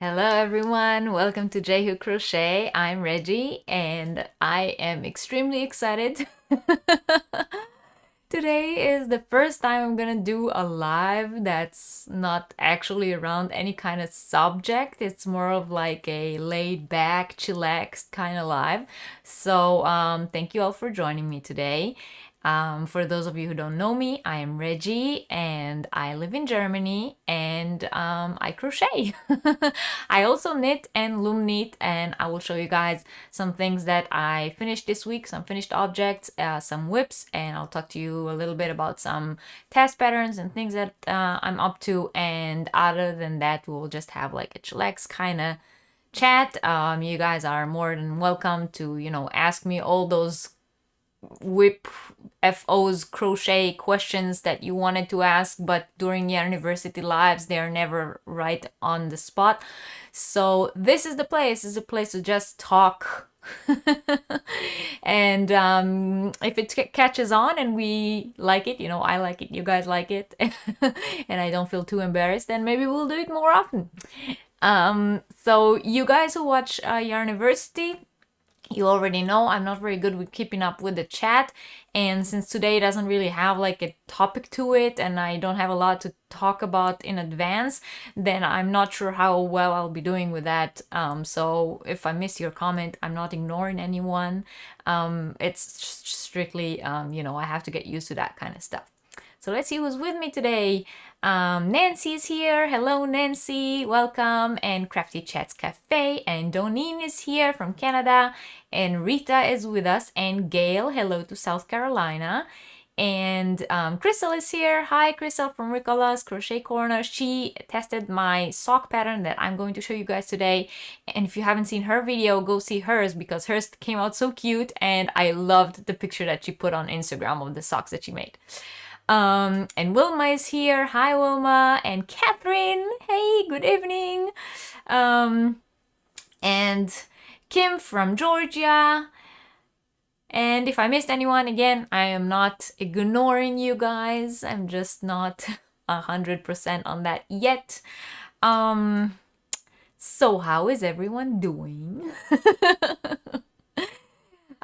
Hello everyone, welcome to J Crochet. I'm Reggie and I am extremely excited. Today is the first time I'm gonna do a live that's not actually around any kind of subject. It's more of like a laid back, chillaxed kind of live. So thank you all for joining me today. For those of you who don't know me, I am Reggie and I live in Germany and I crochet. I also knit and loom knit, and I will show you guys some things that I finished this week, some finished objects, some whips, and I'll talk to you a little bit about some test patterns and things that I'm up to. And other than that, we'll just have like a chillax kind of chat. You guys are more than welcome to, ask me all those whip FO's crochet questions that you wanted to ask, but during the university lives, they're never right on the spot. So this is the place. This is a place to just talk. And if it catches on and we like it, I like it, you guys like it, and I don't feel too embarrassed, then maybe we'll do it more often. So you guys who watch University, you already know I'm not very good with keeping up with the chat, and since today doesn't really have like a topic to it and I don't have a lot to talk about in advance, then I'm not sure how well I'll be doing with that. So if I miss your comment, I'm not ignoring anyone. It's strictly, I have to get used to that kind of stuff. So let's see who's with me today. Nancy's here. Hello, Nancy. Welcome. And Crafty Chats Cafe. And Donine is here from Canada. And Rita is with us. And Gail, hello to South Carolina. And Crystal is here. Hi, Crystal from Ricola's Crochet Corner. She tested my sock pattern that I'm going to show you guys today. And if you haven't seen her video, go see hers because hers came out so cute. And I loved the picture that she put on Instagram of the socks that she made. And Wilma is here. Hi, Wilma. And Catherine. Hey, good evening. And Kim from Georgia. And if I missed anyone, again, I am not ignoring you guys. I'm just not 100% on that yet. So how is everyone doing?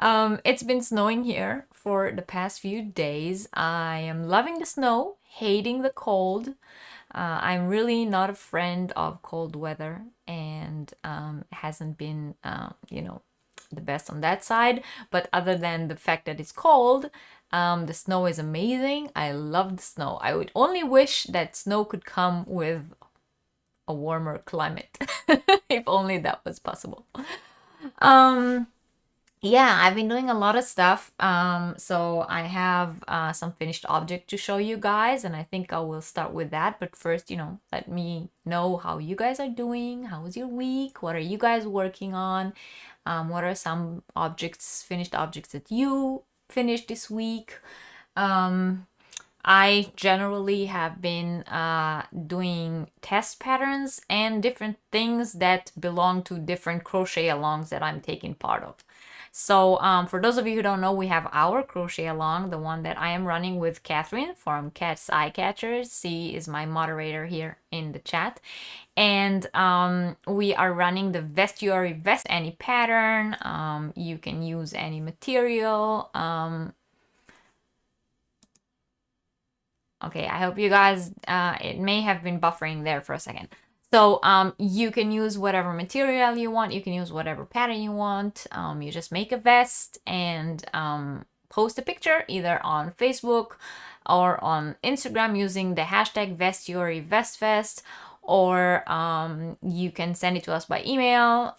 It's been snowing here for the past few days. I am loving the snow, hating the cold. I'm really not a friend of cold weather, and hasn't been, the best on that side. But other than the fact that it's cold, the snow is amazing. I love the snow. I would only wish that snow could come with a warmer climate, if only that was possible. Yeah, I've been doing a lot of stuff. So I have some finished object to show you guys, and I think I will start with that. But first, let me know how you guys are doing. How was your week? What are you guys working on? What are some finished objects that you finished this week? I generally have been doing test patterns and different things that belong to different crochet alongs that I'm taking part of. So for those of you who don't know, we have our crochet along, the one that I am running with Catherine from Cat's Eye Catchers. She is my moderator here in the chat. And we are running the Vestuary Vest, any pattern. You can use any material. Okay, I hope you guys, it may have been buffering there for a second. So you can use whatever material you want. You can use whatever pattern you want. You just make a vest and post a picture either on Facebook or on Instagram using the hashtag #VestuaryVestFest, or you can send it to us by email.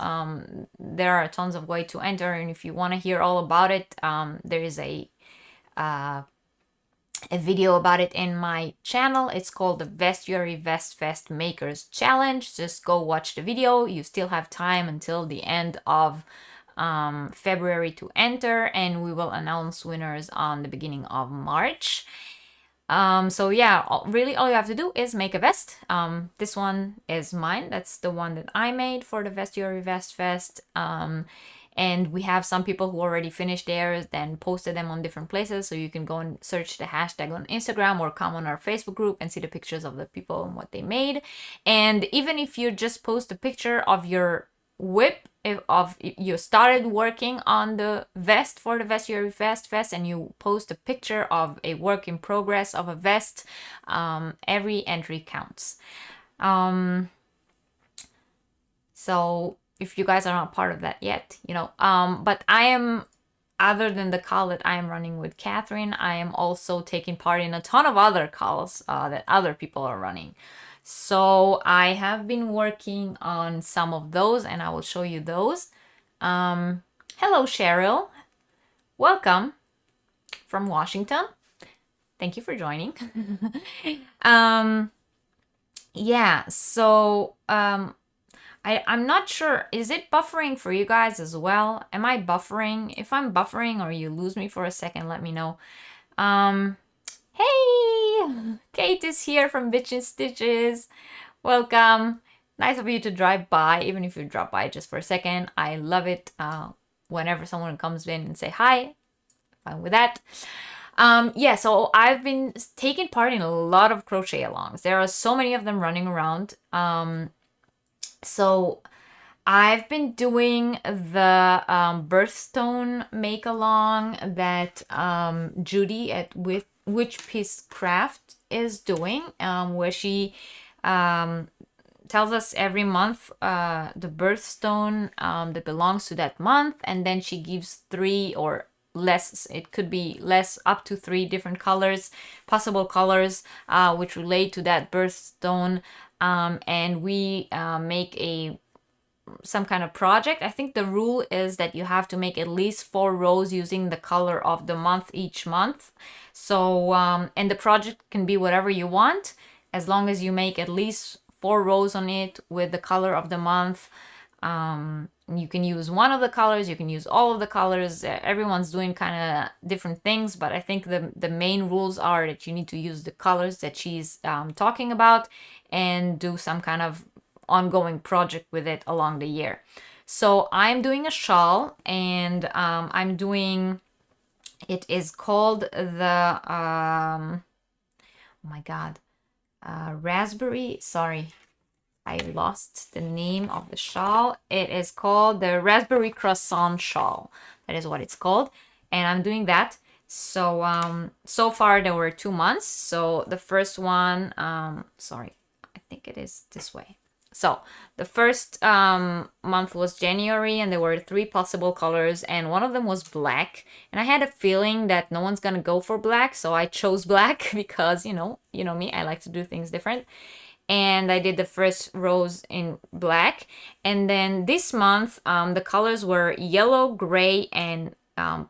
There are tons of ways to enter, and if you want to hear all about it, there is a video about it in my channel. It's called the Vestuary Vest Fest Makers Challenge. Just go watch the video. You still have time until the end of February to enter, and we will announce winners on the beginning of March. So yeah, really all you have to do is make a vest. This one is mine. That's the one that I made for the Vestuary Vest Fest. And we have some people who already finished theirs, then posted them on different places. So you can go and search the hashtag on Instagram or come on our Facebook group and see the pictures of the people and what they made. And even if you just post a picture of your whip, if you started working on the vest for the Vestiary Fest and you post a picture of a work in progress of a vest, every entry counts. So if you guys are not part of that yet, you know, but I am, other than the call that I am running with Catherine, I am also taking part in a ton of other calls that other people are running. So I have been working on some of those and I will show you those. Hello, Cheryl. Welcome from Washington. Thank you for joining. Yeah, so I'm not sure. Is it buffering for you guys as well? Am I buffering? If I'm buffering or you lose me for a second, let me know. Hey, Kate is here from Bitchin' Stitches. Welcome. Nice of you to drive by, even if you drop by just for a second. I love it whenever someone comes in and say hi. Fine with that. Yeah, so I've been taking part in a lot of crochet alongs. There are so many of them running around. So I've been doing the birthstone make along that Judy at Which Piece Craft is doing, where she tells us every month the birthstone that belongs to that month, and then she gives 3 or less, it could be less, up to 3 different colors, possible colors, which relate to that birthstone, and we make some kind of project. I think the rule is that you have to make at least 4 rows using the color of the month each month. So and the project can be whatever you want, as long as you make at least 4 rows on it with the color of the month. You can use one of the colors, you can use all of the colors. Everyone's doing kind of different things, but I think the main rules are that you need to use the colors that she's talking about and do some kind of ongoing project with it along the year. So I'm doing a shawl, and I'm doing, it is called the oh my god, raspberry, sorry, I lost the name of the shawl. It is called the Raspberry Croissant Shawl. That is what it's called. And I'm doing that. So so far there were 2 months. So the first one, sorry, I think it is this way. So the first month was January, and there were 3 possible colors, and one of them was black. And I had a feeling that no one's gonna go for black, so I chose black because, you know me, I like to do things different. And I did the first rows in black. And then this month, the colors were yellow, gray, and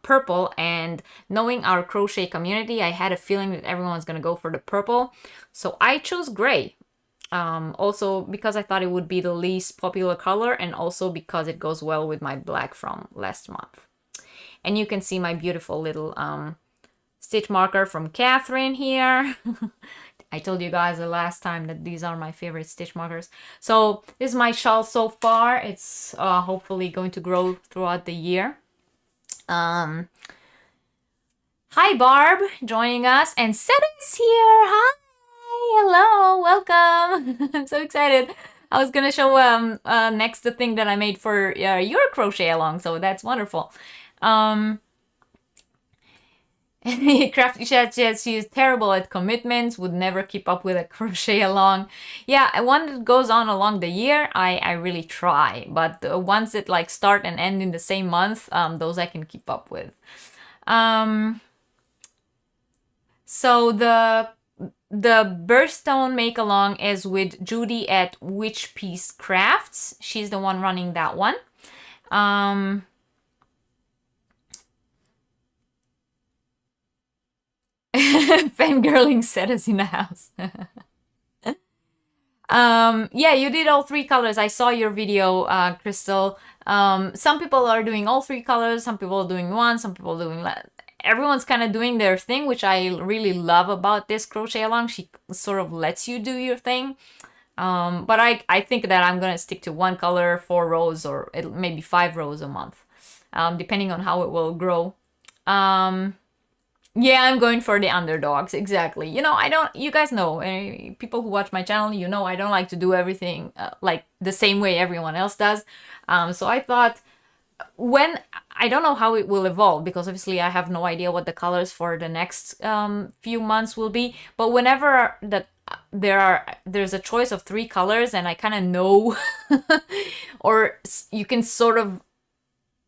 purple. And knowing our crochet community, I had a feeling that everyone's gonna go for the purple. So I chose gray. Also because I thought it would be the least popular color, and also because it goes well with my black from last month. And you can see my beautiful little stitch marker from Catherine here. I told you guys the last time that these are my favorite stitch markers. So this is my shawl so far. It's hopefully going to grow throughout the year. Hi Barb, joining us, and Sarah's here. Hi, hello, welcome. I'm so excited. I was gonna show next the thing that I made for your crochet along, so that's wonderful. Crafty Chat says she's terrible at commitments, would never keep up with a crochet along. Yeah, one that goes on along the year, I really try, but the ones that like start and end in the same month, those I can keep up with. So the birthstone make along is with Judy at Which Piece Crafts. She's the one running that one. Fangirling set us in the house. Yeah, you did all 3 colors. I saw your video, Crystal. Some people are doing all 3 colors, some people are doing 1, some people are doing everyone's kind of doing their thing, which I really love about this crochet along. She sort of lets you do your thing. But I think that I'm gonna stick to 1 color, 4 rows, or maybe 5 rows a month. depending on how it will grow. Yeah, I'm going for the underdogs, exactly. You know, you guys know, people who watch my channel, you know, I don't like to do everything like the same way everyone else does. So I thought, I don't know how it will evolve, because obviously I have no idea what the colors for the next few months will be, but whenever there's a choice of 3 colors and I kind of know or you can sort of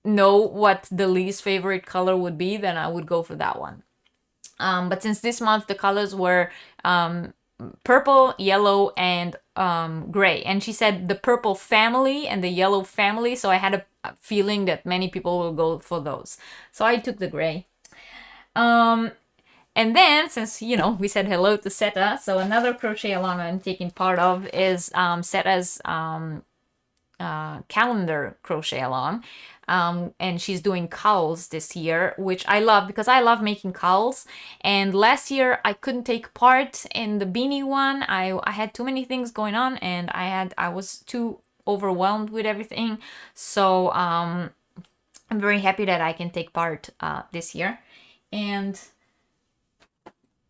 know what the least favorite color would be, then I would go for that one. But since this month the colors were purple, yellow, and gray, and she said the purple family and the yellow family, so I had a feeling that many people will go for those, so I took the gray. And then, since, you know, we said hello to Seta, so another crochet along I'm taking part of is Seta's calendar crochet along. And she's doing cowls this year, which I love because I love making cowls. And last year I couldn't take part in the beanie one. I had too many things going on, and I was too overwhelmed with everything. So I'm very happy that I can take part this year. And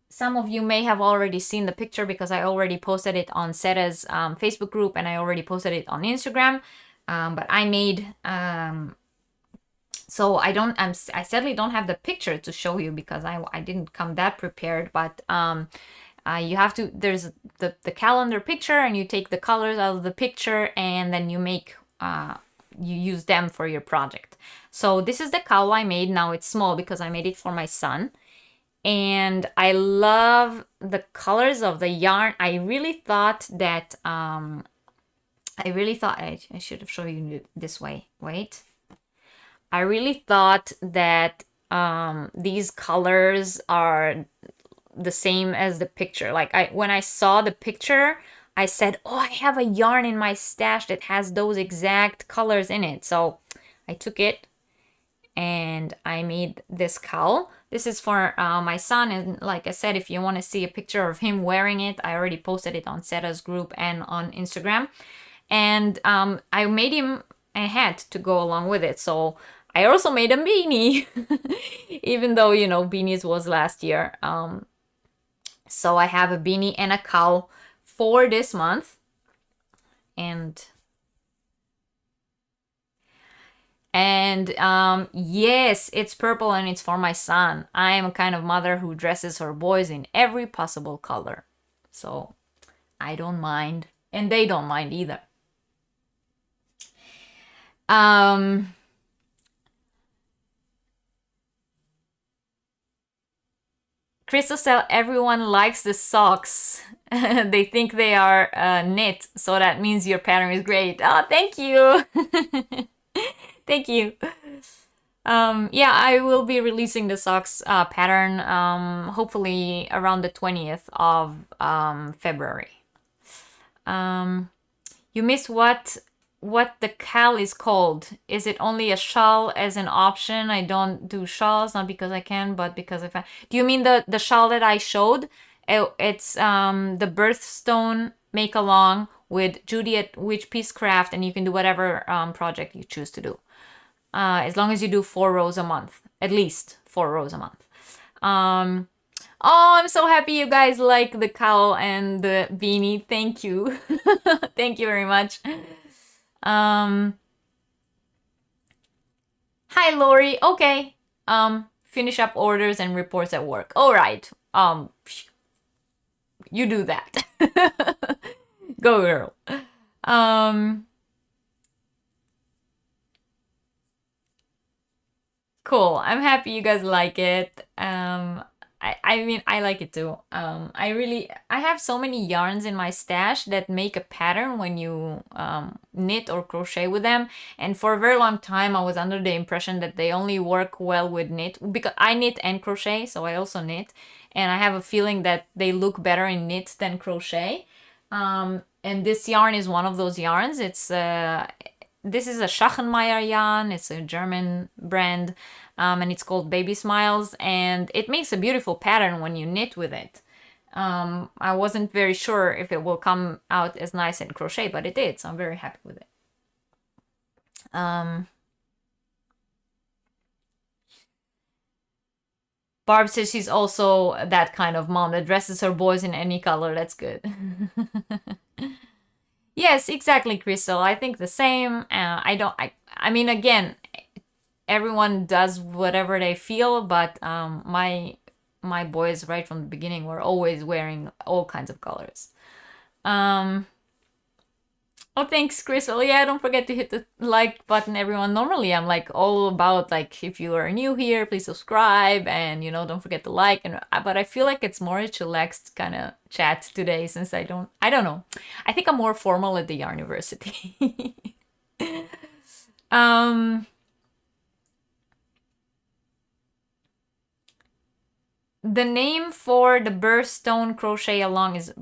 some of you may have already seen the picture because I already posted it on Seta's Facebook group, and I already posted it on Instagram. But I made so I sadly don't have the picture to show you because I didn't come that prepared, but you have to, there's the calendar picture, and you take the colors out of the picture, and then you make you use them for your project. So this is the cowl I made. Now it's small because I made it for my son, and I love the colors of the yarn. I really thought that I should have shown you this way. Wait. I really thought that these colors are the same as the picture. Like when I saw the picture, I said, oh, I have a yarn in my stash that has those exact colors in it. So I took it and I made this cowl. This is for my son, and like I said, if you want to see a picture of him wearing it, I already posted it on Seta's group and on Instagram. And I made him a hat to go along with it. So I also made a beanie, even though, you know, beanies was last year. So I have a beanie and a cowl for this month. And yes, it's purple and it's for my son. I am a kind of mother who dresses her boys in every possible color. So I don't mind, and they don't mind either. Crystal said everyone likes the socks. They think they are knit, so that means your pattern is great. Oh, thank you. Thank you. Yeah, I will be releasing the socks pattern hopefully around the 20th of February. You missed what the cowl is called. Is it only a shawl as an option? I don't do shawls, not because I can, but because if I... Do you mean the shawl that I showed? It's the birthstone make along with Judy at Witch Piece Craft, and you can do whatever project you choose to do. As long as you do 4 rows a month, at least 4 rows a month. Oh, I'm so happy you guys like the cowl and the beanie. Thank you. Thank you very much. Hi, Lori. Okay. Finish up orders and reports at work. All right. You do that. Go, girl. Cool. I'm happy you guys like it. I mean, I like it too. I have so many yarns in my stash that make a pattern when you knit or crochet with them. And for a very long time, I was under the impression that they only work well with knit, because I knit and crochet, so I also knit. And I have a feeling that they look better in knit than crochet. And this yarn is one of those yarns. This is a Schachenmeier yarn. It's a German brand, and it's called Baby Smiles, and it makes a beautiful pattern when you knit with it. I wasn't very sure if it will come out as nice in crochet, but it did, so I'm very happy with it. Barb says she's also that kind of mom that dresses her boys in any color. That's good. Yes, exactly, Crystal. I think the same. I mean, again, everyone does whatever they feel, but my boys right from the beginning were always wearing all kinds of colors. Um, Oh, thanks, Crystal. Yeah, don't forget to hit the like button, everyone. Normally, I'm like all about like if you are new here, please subscribe and don't forget to like. And but I feel like it's more a chillaxed kind of chat today since I don't know. I think I'm more formal at the Yarn University. um, the name for the birthstone crochet along is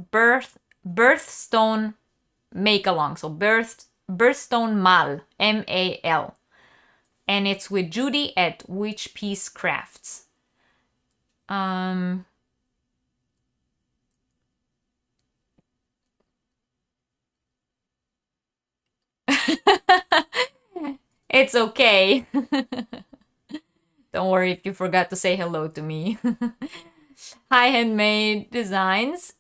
birthstone make along. So birthstone mal, M-A-L. And it's with Judy at Witch Piece Crafts. It's okay. Don't worry if you forgot to say hello to me. Hi, Handmade Designs.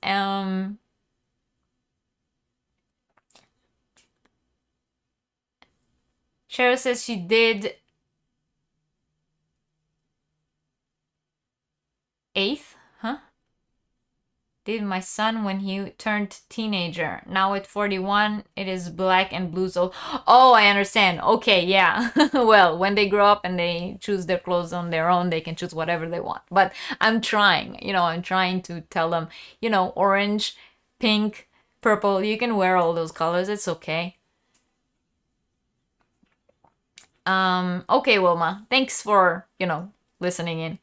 Cheryl says she did 8th, huh? Did my son when he turned teenager. Now at 41, it is black and blue. So, oh, I understand. Okay, yeah. Well, when they grow up and they choose their clothes on their own, they can choose whatever they want. But I'm trying, I'm trying to tell them, orange, pink, purple, you can wear all those colors. It's okay. Okay, Wilma. Thanks for, listening in.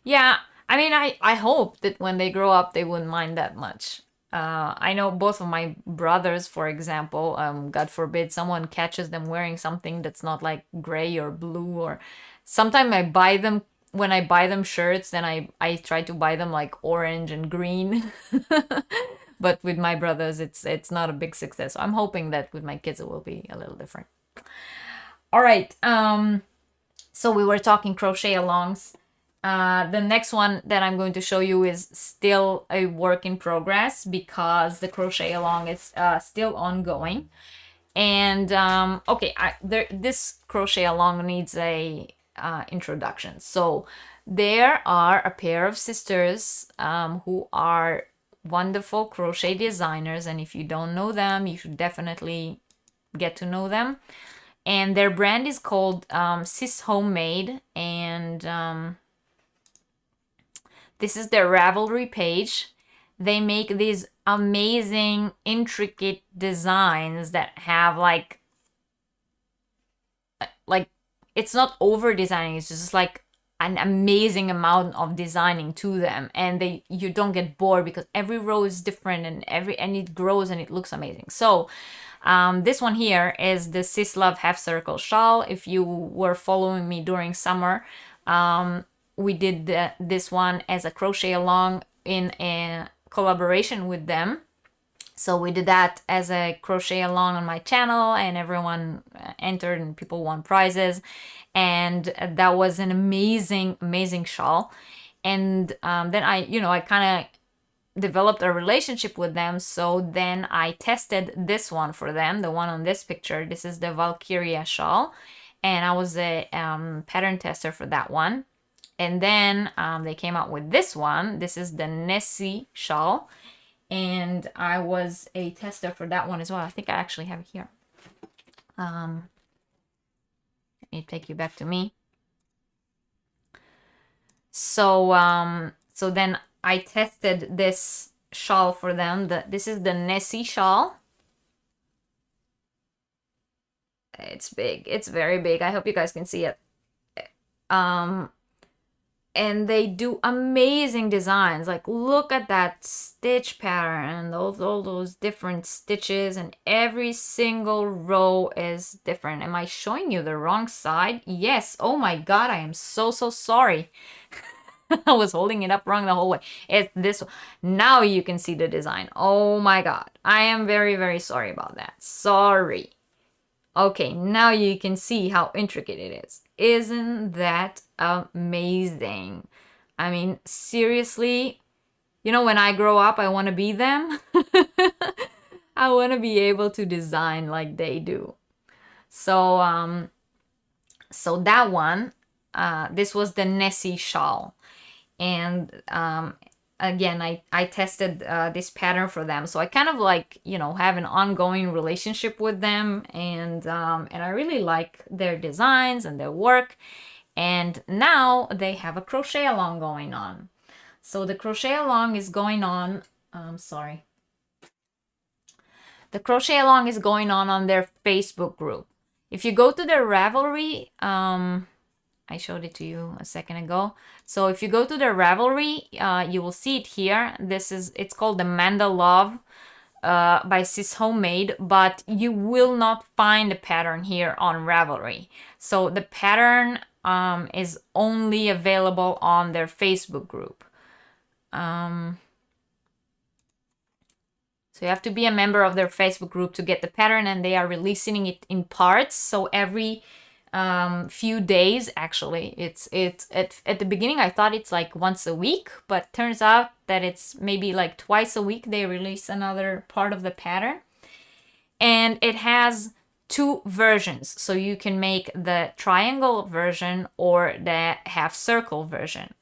Yeah, I mean, I hope that when they grow up, they wouldn't mind that much. I know both of my brothers, for example, God forbid someone catches them wearing something that's not like gray or blue, or sometimes when I buy them shirts, then I try to buy them like orange and green. But with my brothers, it's not a big success. So I'm hoping that with my kids, it will be a little different. All right. So we were talking crochet alongs. The next one that I'm going to show you is still a work in progress because the crochet along is still ongoing. And okay, this crochet along needs a introduction. So there are a pair of sisters who are wonderful crochet designers, and if you don't know them, you should definitely get to know them. And their brand is called Sis Homemade, and this is their Ravelry page. They make these amazing, intricate designs that have like it's not over designing, it's just like an amazing amount of designing to them, and you don't get bored because every row is different and it grows and it looks amazing. So this one here is the Sis Love Half Circle Shawl. If you were following me during summer, we did this one as a crochet along in a collaboration with them. So we did that as a crochet along on my channel, and everyone entered and people won prizes. And that was an amazing, amazing shawl. And then I kind of developed a relationship with them. So then I tested this one for them, the one on this picture. This is the Valkyria shawl. And I was a pattern tester for that one. And then they came out with this one. This is the Nessie shawl. And I was a tester for that one as well. I think I actually have it here. Let me take you back to me. So so then I tested this shawl for them. This is the Nessie shawl. It's big. It's very big. I hope you guys can see it. And they do amazing designs. Like, look at that stitch pattern and all those different stitches, and every single row is different. Am I showing you the wrong side? Yes. Oh my God, I am so sorry. I was holding it up wrong the whole way. It's this one. Now you can see the design. Oh my God. I am very, very sorry about that. Sorry. Okay, now you can see how intricate it is. Isn't that amazing? I mean, seriously, you know, when I grow up, I want to be them. I want to be able to design like they do. So, so that one, this was the Nessie shawl. And again, I tested this pattern for them. So I kind of like, you know, have an ongoing relationship with them. And I really like their designs and their work. And now they have a crochet along going on. So the crochet along is going on, sorry. The crochet along is going on their Facebook group. If you go to their Ravelry, I showed it to you a second ago. So if you go to their Ravelry, you will see it here. It's called the Manda Love by Sis Homemade, but you will not find the pattern here on Ravelry. So the pattern is only available on their Facebook group. So you have to be a member of their Facebook group to get the pattern, and they are releasing it in parts. So every few days, actually, it's at the beginning I thought it's like once a week, but turns out that it's maybe like twice a week they release another part of the pattern. And it has two versions, so you can make the triangle version or the half circle version.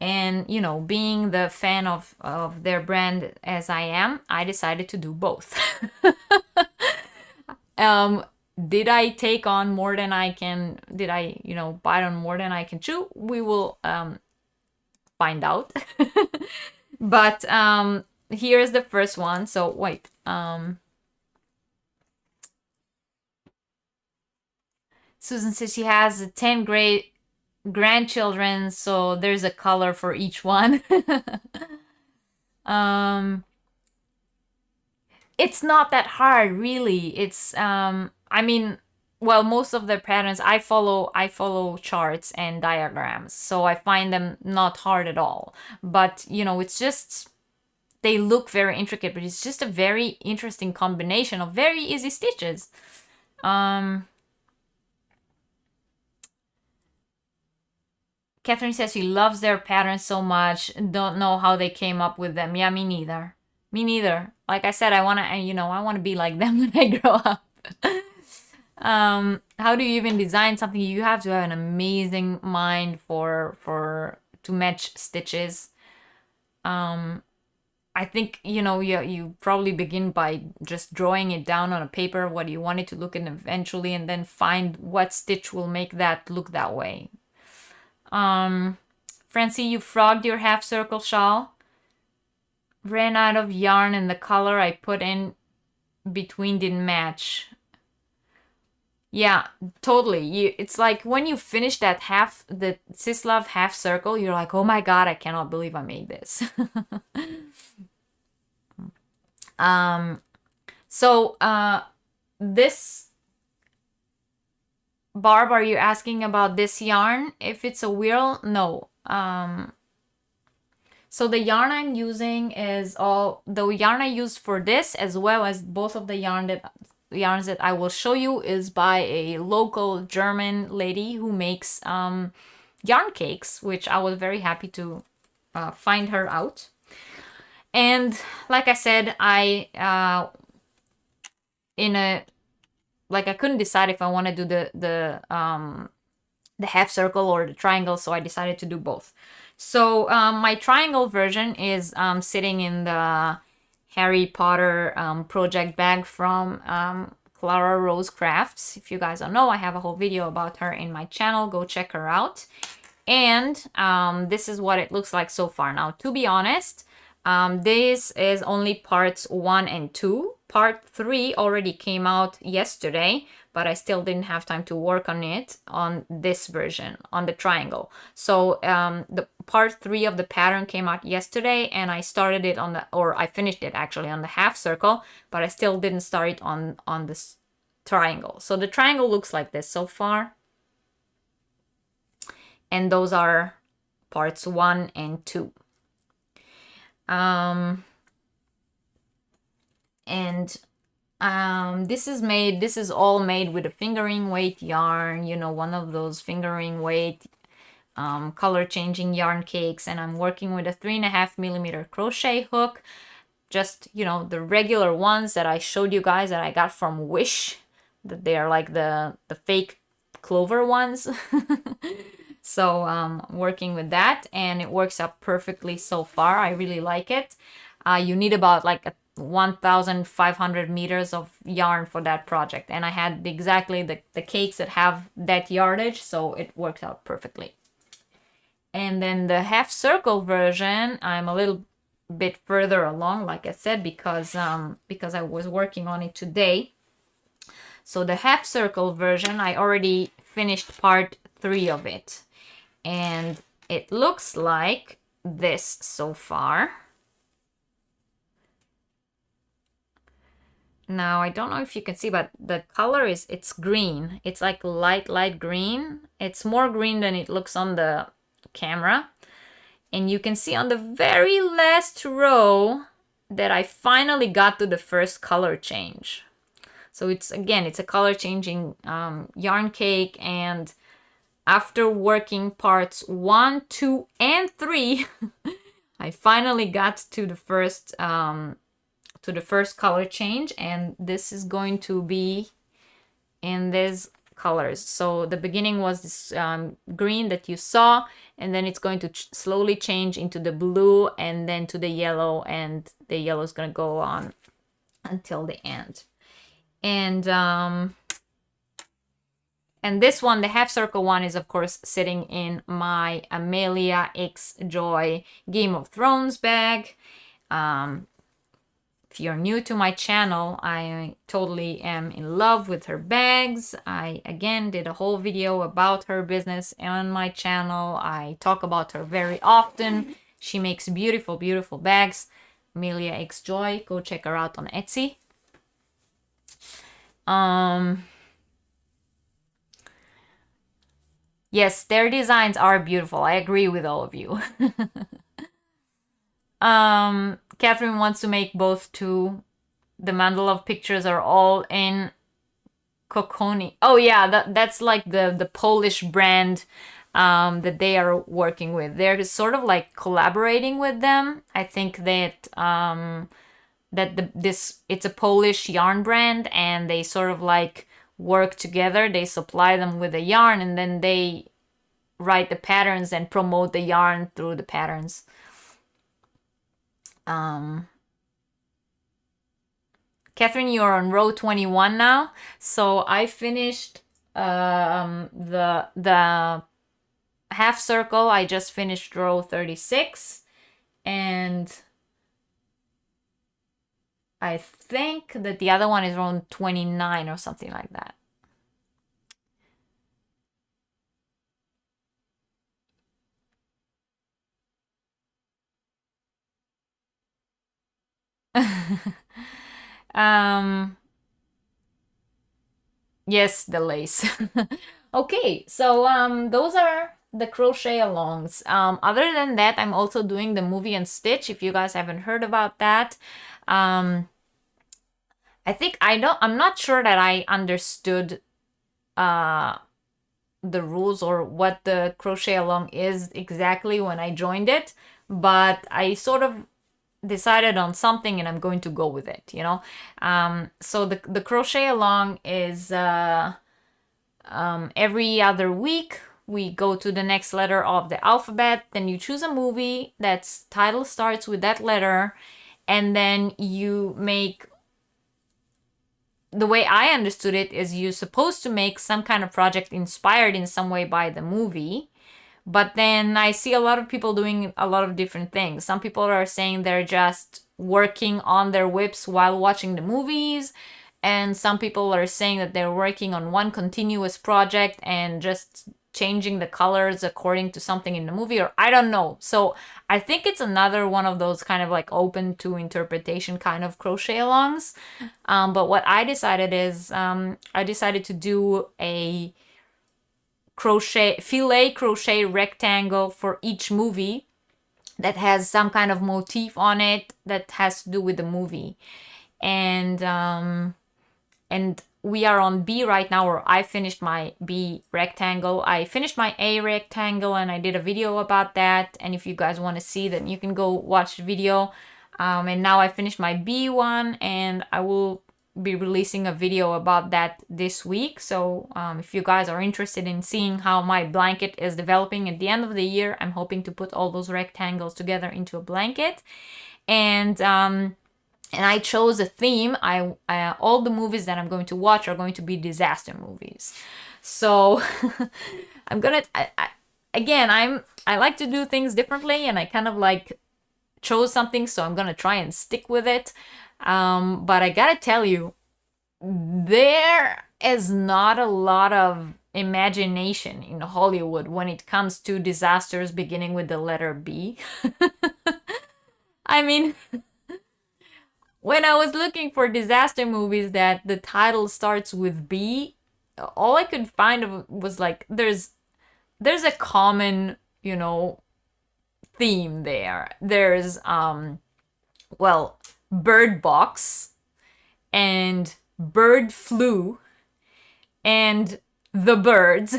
And, you know, being the fan of their brand as I am, I decided to do both. Did I take on more than I can, did I, you know, bite on more than I can chew? We will find out. But here's the first one. So wait. Susan says she has 10 great grandchildren, so there's a color for each one. It's not that hard, really. It's I mean, well, most of the patterns I follow charts and diagrams, so I find them not hard at all. But you know, it's just they look very intricate, but it's just a very interesting combination of very easy stitches. Catherine says she loves their patterns so much. Don't know how they came up with them. Yeah, me neither. Me neither. Like I said, I wanna be like them when I grow up. How do you even design something? You have to have an amazing mind to match stitches. I think, you know, you probably begin by just drawing it down on a paper, what you want it to look, and eventually, and then find what stitch will make that look that way. Francie, you frogged your half circle shawl. Ran out of yarn and the color I put in between didn't match. Yeah, totally. It's like when you finish that the Sislav half circle, you're like, oh my god, I cannot believe I made this. So this, Barb, are you asking about this yarn? If it's a whirl, no. So the yarn I'm using is all the yarn I used for this, as well as both of the yarns that I will show you, is by a local German lady who makes yarn cakes, which I was very happy to find her out. And like I said, I couldn't decide if I want to do the half circle or the triangle, so I decided to do both. So my triangle version is sitting in the Harry Potter project bag from Clara Rose Crafts. If you guys don't know, I have a whole video about her in my channel. Go check her out. And this is what it looks like so far. Now, to be honest, this is only parts 1 and 2. Part 3 already came out yesterday, but I still didn't have time to work on it on this version, on the triangle. So the part 3 of the pattern came out yesterday, and I started it I finished it actually on the half circle, but I still didn't start it on this triangle. So the triangle looks like this so far. And those are parts 1 and 2. And This is all made with a fingering weight yarn, you know, one of those fingering weight color changing yarn cakes, and I'm working with a 3.5 millimeter crochet hook, just, you know, the regular ones that I showed you guys that I got from Wish, that they are like the fake clover ones. So working with that, and it works out perfectly so far. I really like it. You need about like 1,500 meters of yarn for that project, and I had exactly the cakes that have that yardage, so it worked out perfectly. And then the half circle version, I'm a little bit further along, like I said, because I was working on it today. So the half circle version, I already finished part 3 of it, and it looks like this so far. Now, I don't know if you can see, but the color it's green. It's like light green. It's more green than it looks on the camera. And you can see on the very last row that I finally got to the first color change. So it's a color changing yarn cake, and after working parts 1, 2, and 3, I finally got to the first color change, and this is going to be in these colors. So the beginning was this green that you saw, and then it's going to slowly change into the blue and then to the yellow, and the yellow is going to go on until the end. And this one, the half circle one, is of course sitting in my Amelia X Joy Game of Thrones bag. If you're new to my channel, I totally am in love with her bags. I, again, did a whole video about her business on my channel. I talk about her very often. She makes beautiful, beautiful bags. Amelia X Joy. Go check her out on Etsy. Yes, their designs are beautiful. I agree with all of you. Catherine wants to make both too. The Mandalove pictures are all in Kokoni. Oh yeah, that's like the Polish brand that they are working with. They're sort of like collaborating with them. I think that it's a Polish yarn brand, and they sort of like work together. They supply them with the yarn, and then they write the patterns and promote the yarn through the patterns. Catherine, you're on row 21 now. So I finished the half circle. I just finished row 36, and I think that the other one is row 29 or something like that. Yes, the lace. Okay, so those are the crochet alongs. Other than that, I'm also doing the movie and stitch. If you guys haven't heard about that, I think I'm not sure that I understood the rules or what the crochet along is exactly when I joined it, but I sort of decided on something and I'm going to go with it, you know. So the crochet along is every other week we go to the next letter of the alphabet, then you choose a movie that's title starts with that letter, and then you make, the way I understood it is you're supposed to make some kind of project inspired in some way by the movie. But then I see a lot of people doing a lot of different things. Some people are saying they're just working on their whips while watching the movies. And some people are saying that they're working on one continuous project and just changing the colors according to something in the movie, or I don't know. So I think it's another one of those kind of like open to interpretation kind of crochet alongs. But what I decided is I decided to do a filet crochet rectangle for each movie that has some kind of motif on it that has to do with the movie. And and we are on B right now, or I finished my B rectangle. I finished my A rectangle and I did a video about that. And if you guys want to see that, you can go watch the video. And now I finished my B one, and I will be releasing a video about that this week. So if you guys are interested in seeing how my blanket is developing at the end of the year, I'm hoping to put all those rectangles together into a blanket. And I chose a theme. All the movies that I'm going to watch are going to be disaster movies. So I'm gonna I like to do things differently, and I kind of like chose something, so I'm gonna try and stick with it. But I gotta tell you, there is not a lot of imagination in Hollywood when it comes to disasters beginning with the letter B. I mean, when I was looking for disaster movies that the title starts with B, all I could find was like there's a common, theme there. There's Bird Box and Bird Flu and The Birds.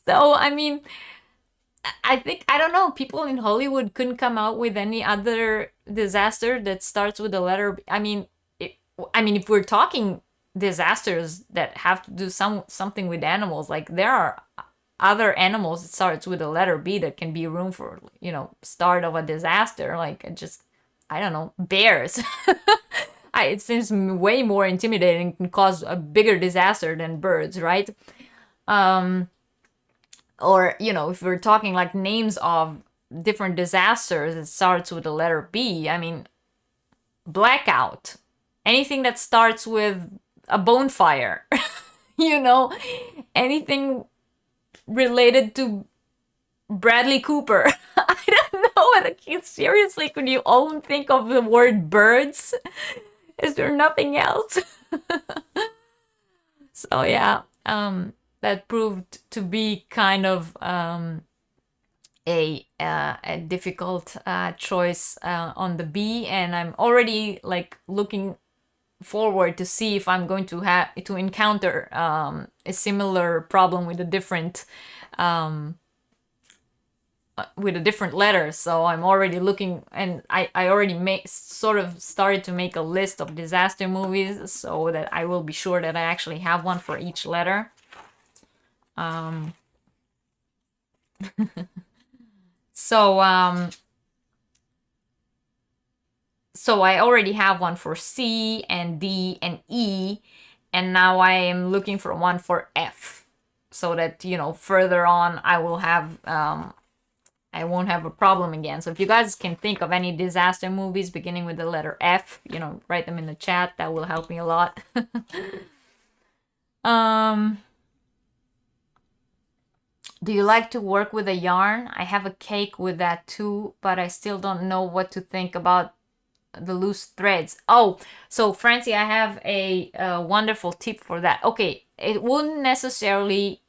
So I mean, I don't know, people in Hollywood couldn't come out with any other disaster that starts with the letter B. I mean, if we're talking disasters that have to do something with animals, like there are other animals that starts with the letter B that can be room for, start of a disaster. Like I don't know, bears. It seems way more intimidating, can cause a bigger disaster than birds, right? Or, if we're talking like names of different disasters, it starts with the letter B. I mean, blackout. Anything that starts with a bonfire. Anything related to Bradley Cooper. I don't know. Seriously, could you all think of the word birds? Is there nothing else? So yeah, that proved to be kind of a difficult choice on the B, and I'm already like looking forward to see if I'm going to have to encounter a similar problem with a different letter. So I'm already looking, and I already sort of started to make a list of disaster movies so that I will be sure that I actually have one for each letter. So I already have one for C and D and E, and now I am looking for one for F, so that, further on I will have, I won't have a problem again. So if you guys can think of any disaster movies beginning with the letter F, write them in the chat. That will help me a lot. Do you like to work with a yarn? I have a cake with that too, but I still don't know what to think about the loose threads. Oh, so Francie, I have a wonderful tip for that. Okay, it wouldn't necessarily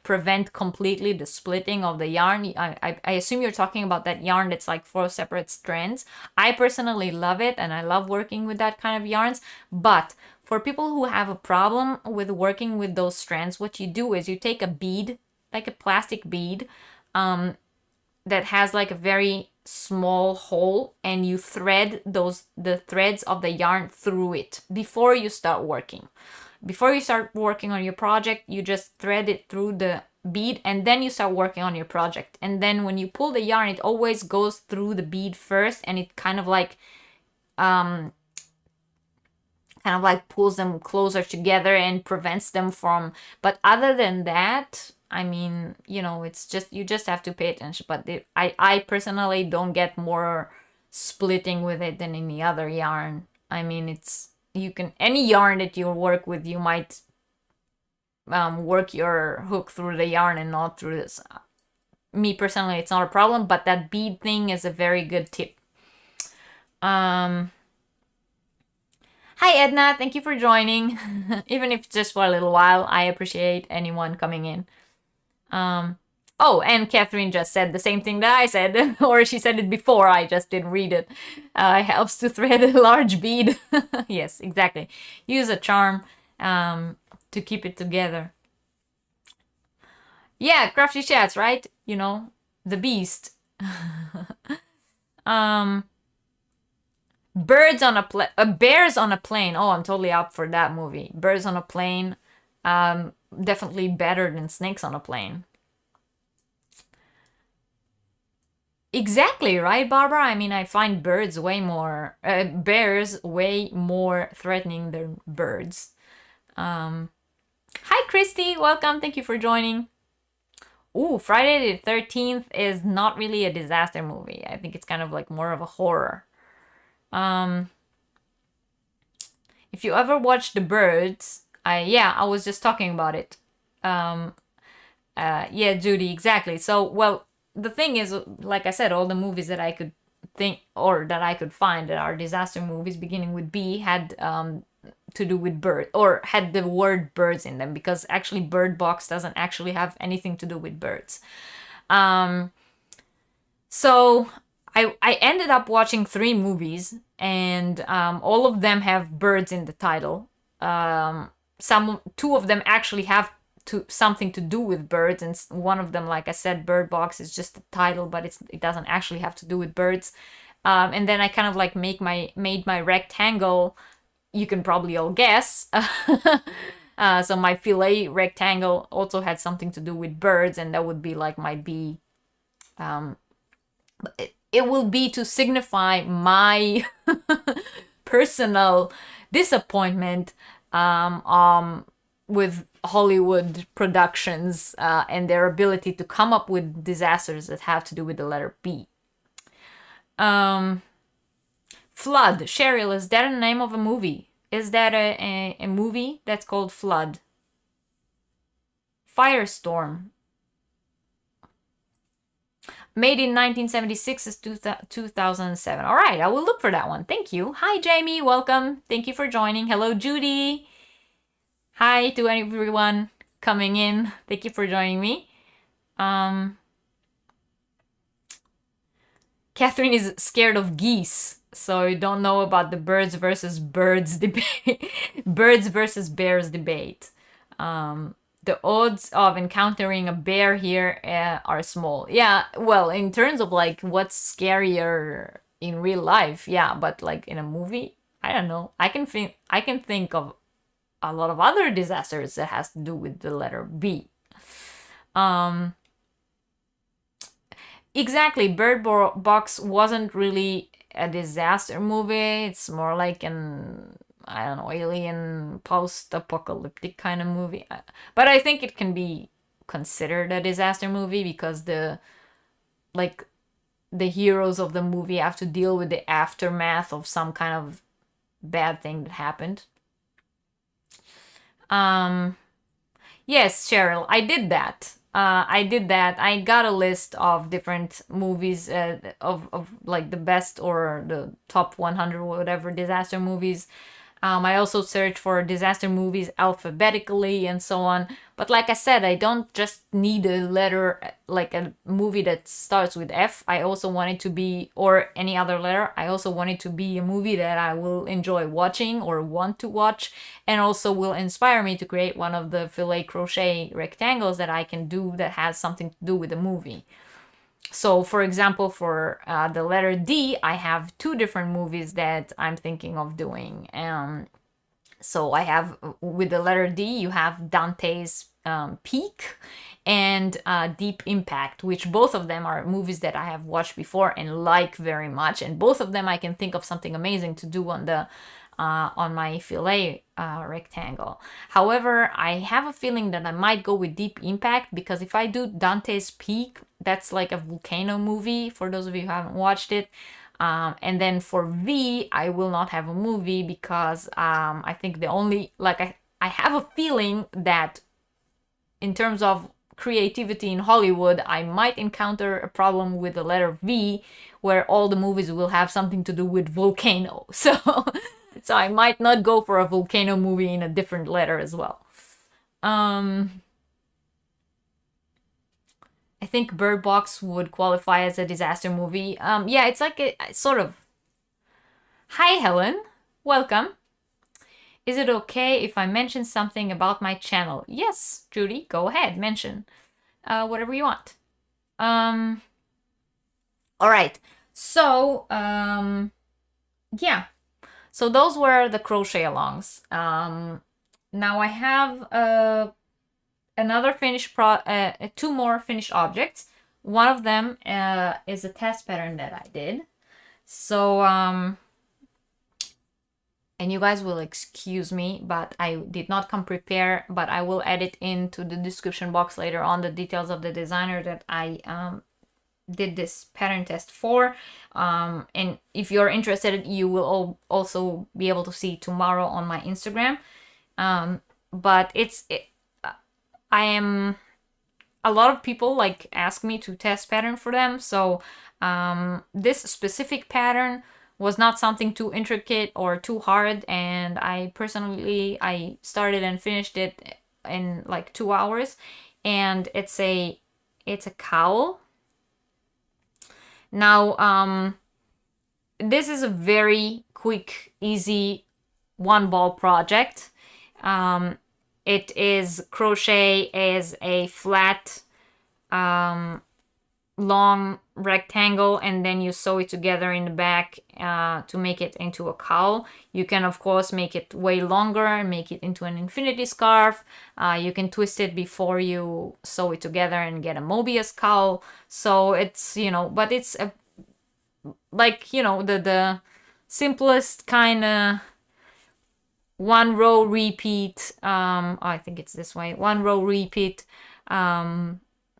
prevent completely the splitting of the yarn. I assume you're talking about that yarn that's like 4 separate strands. I personally love it, and I love working with that kind of yarns. But for people who have a problem with working with those strands, what you do is you take a bead, like a plastic bead, that has like a very small hole, and you thread the threads of the yarn through it before you start working. Before you start working on your project, you just thread it through the bead, and then you start working on your project. And then when you pull the yarn, it always goes through the bead first, and it kind of like pulls them closer together and prevents them from. But other than that, I mean, it's just, you just have to pay attention. But I personally don't get more splitting with it than any other yarn. I mean, any yarn that you work with, you might work your hook through the yarn and not through this. Me personally, it's not a problem, but that bead thing is a very good tip. Hi Edna, thank you for joining. Even if just for a little while, I appreciate anyone coming in. Oh, and Catherine just said the same thing that I said, or she said it before, I just didn't read it. Helps to thread a large bead. Yes, exactly. Use a charm to keep it together. Yeah, crafty chats, right? You know, the beast. um, Bears on a plane. Oh, I'm totally up for that movie. Birds on a plane. Definitely better than snakes on a plane. Exactly, right, Barbara? I mean, I find bears way more threatening than birds. Hi, Christy. Welcome. Thank you for joining. Ooh, Friday the 13th is not really a disaster movie. I think it's kind of like more of a horror. If you ever watch The Birds, I was just talking about it. Yeah, Judy, exactly. So, well, the thing is, like I said, all the movies that I could think or that I could find that are disaster movies beginning with B had to do with bird or had the word birds in them, because actually Bird Box doesn't actually have anything to do with birds. So I ended up watching 3 movies, and all of them have birds in the title. 2 of them actually have something to do with birds, and one of them, like I said, Bird Box, is just the title, but it doesn't actually have to do with birds. And then I kind of like made my rectangle. You can probably all guess. So my fillet rectangle also had something to do with birds, and that would be like my B. It will be to signify my personal disappointment with Hollywood productions and their ability to come up with disasters that have to do with the letter B. Flood. Cheryl, is that the name of a movie? Is that a movie that's called Flood? Firestorm. Made in 1976 is 2007. All right, I will look for that one. Thank you. Hi, Jamie. Welcome. Thank you for joining. Hello, Judy. Hi to everyone coming in. Thank you for joining me. Catherine is scared of geese, so you don't know about the birds versus birds debate. Birds versus bears debate. The odds of encountering a bear here are small. Yeah, well, in terms of like what's scarier in real life, yeah, but like in a movie, I don't know. I can think of a lot of other disasters that has to do with the letter B. Exactly, Bird Box wasn't really a disaster movie. It's more like I don't know, alien post-apocalyptic kind of movie. But I think it can be considered a disaster movie because the heroes of the movie have to deal with the aftermath of some kind of bad thing that happened. Yes, Cheryl, I did that. I got a list of different movies of like the best or the top 100 or whatever disaster movies. I also searched for disaster movies alphabetically and so on. But like I said, I don't just need a letter, like a movie that starts with F. I also want it to be, or any other letter, I also want it to be a movie that I will enjoy watching or want to watch, and also will inspire me to create one of the filet crochet rectangles that I can do that has something to do with the movie. So, for example, for the letter D, I have 2 different movies that I'm thinking of doing. So I have, with the letter D, you have Dante's Peak and Deep Impact, which both of them are movies that I have watched before and like very much. And both of them I can think of something amazing to do on my fillet rectangle. However, I have a feeling that I might go with Deep Impact, because if I do Dante's Peak, that's like a volcano movie, for those of you who haven't watched it. And then for V, I will not have a movie because I think I have a feeling that in terms of creativity in Hollywood, I might encounter a problem with the letter V, where all the movies will have something to do with volcano. So I might not go for a volcano movie in a different letter as well. I think Bird Box would qualify as a disaster movie. Yeah, it's like a sort of. Hi, Helen. Welcome. Is it okay if I mention something about my channel? Yes, Judy, go ahead, mention whatever you want. All right. So, yeah. So those were the crochet alongs. Now I have another finished two more finished objects. One of them is a test pattern that I did. So, and you guys will excuse me, but I did not come prepared, but I will add it into the description box later on, the details of the designer that I did this pattern test for. And if you're interested, you will also be able to see tomorrow on my Instagram. But I am, a lot of people like ask me to test pattern for them. So this specific pattern was not something too intricate or too hard, and I started and finished it in like 2 hours, and it's a cowl. Now this is a very quick, easy one ball project. It is crochet as a flat long rectangle, and then you sew it together in the back to make it into a cowl. You can of course make it way longer and make it into an infinity scarf. You can twist it before you sew it together and get a Mobius cowl. So it's, but it's the simplest kind of one row repeat, I think it's this way, one row repeat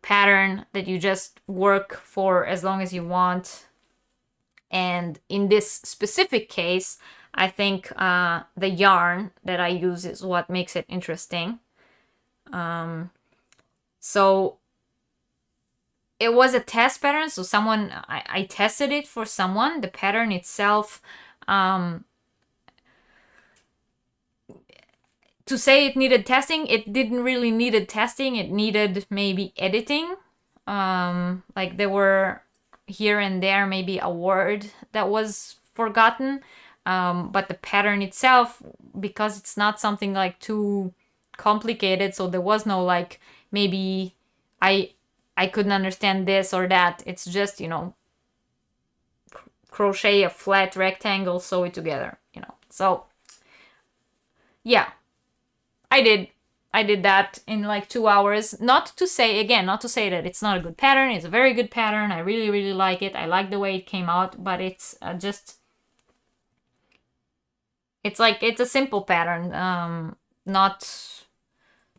pattern that you just work for as long as you want. And in this specific case, I think the yarn that I use is what makes it interesting. So it was a test pattern, so I tested it for someone. The pattern itself, to say it needed testing, it didn't really needed testing. It needed maybe editing. Like there were here and there maybe a word that was forgotten. But the pattern itself, because it's not something like too complicated, so there was no like maybe I couldn't understand this or that. It's just, crochet a flat rectangle, sew it together, So yeah. I did that in like 2 hours. Not to say that it's not a good pattern. It's a very good pattern. I really, really like it. I like the way it came out, but it's it's a simple pattern. Not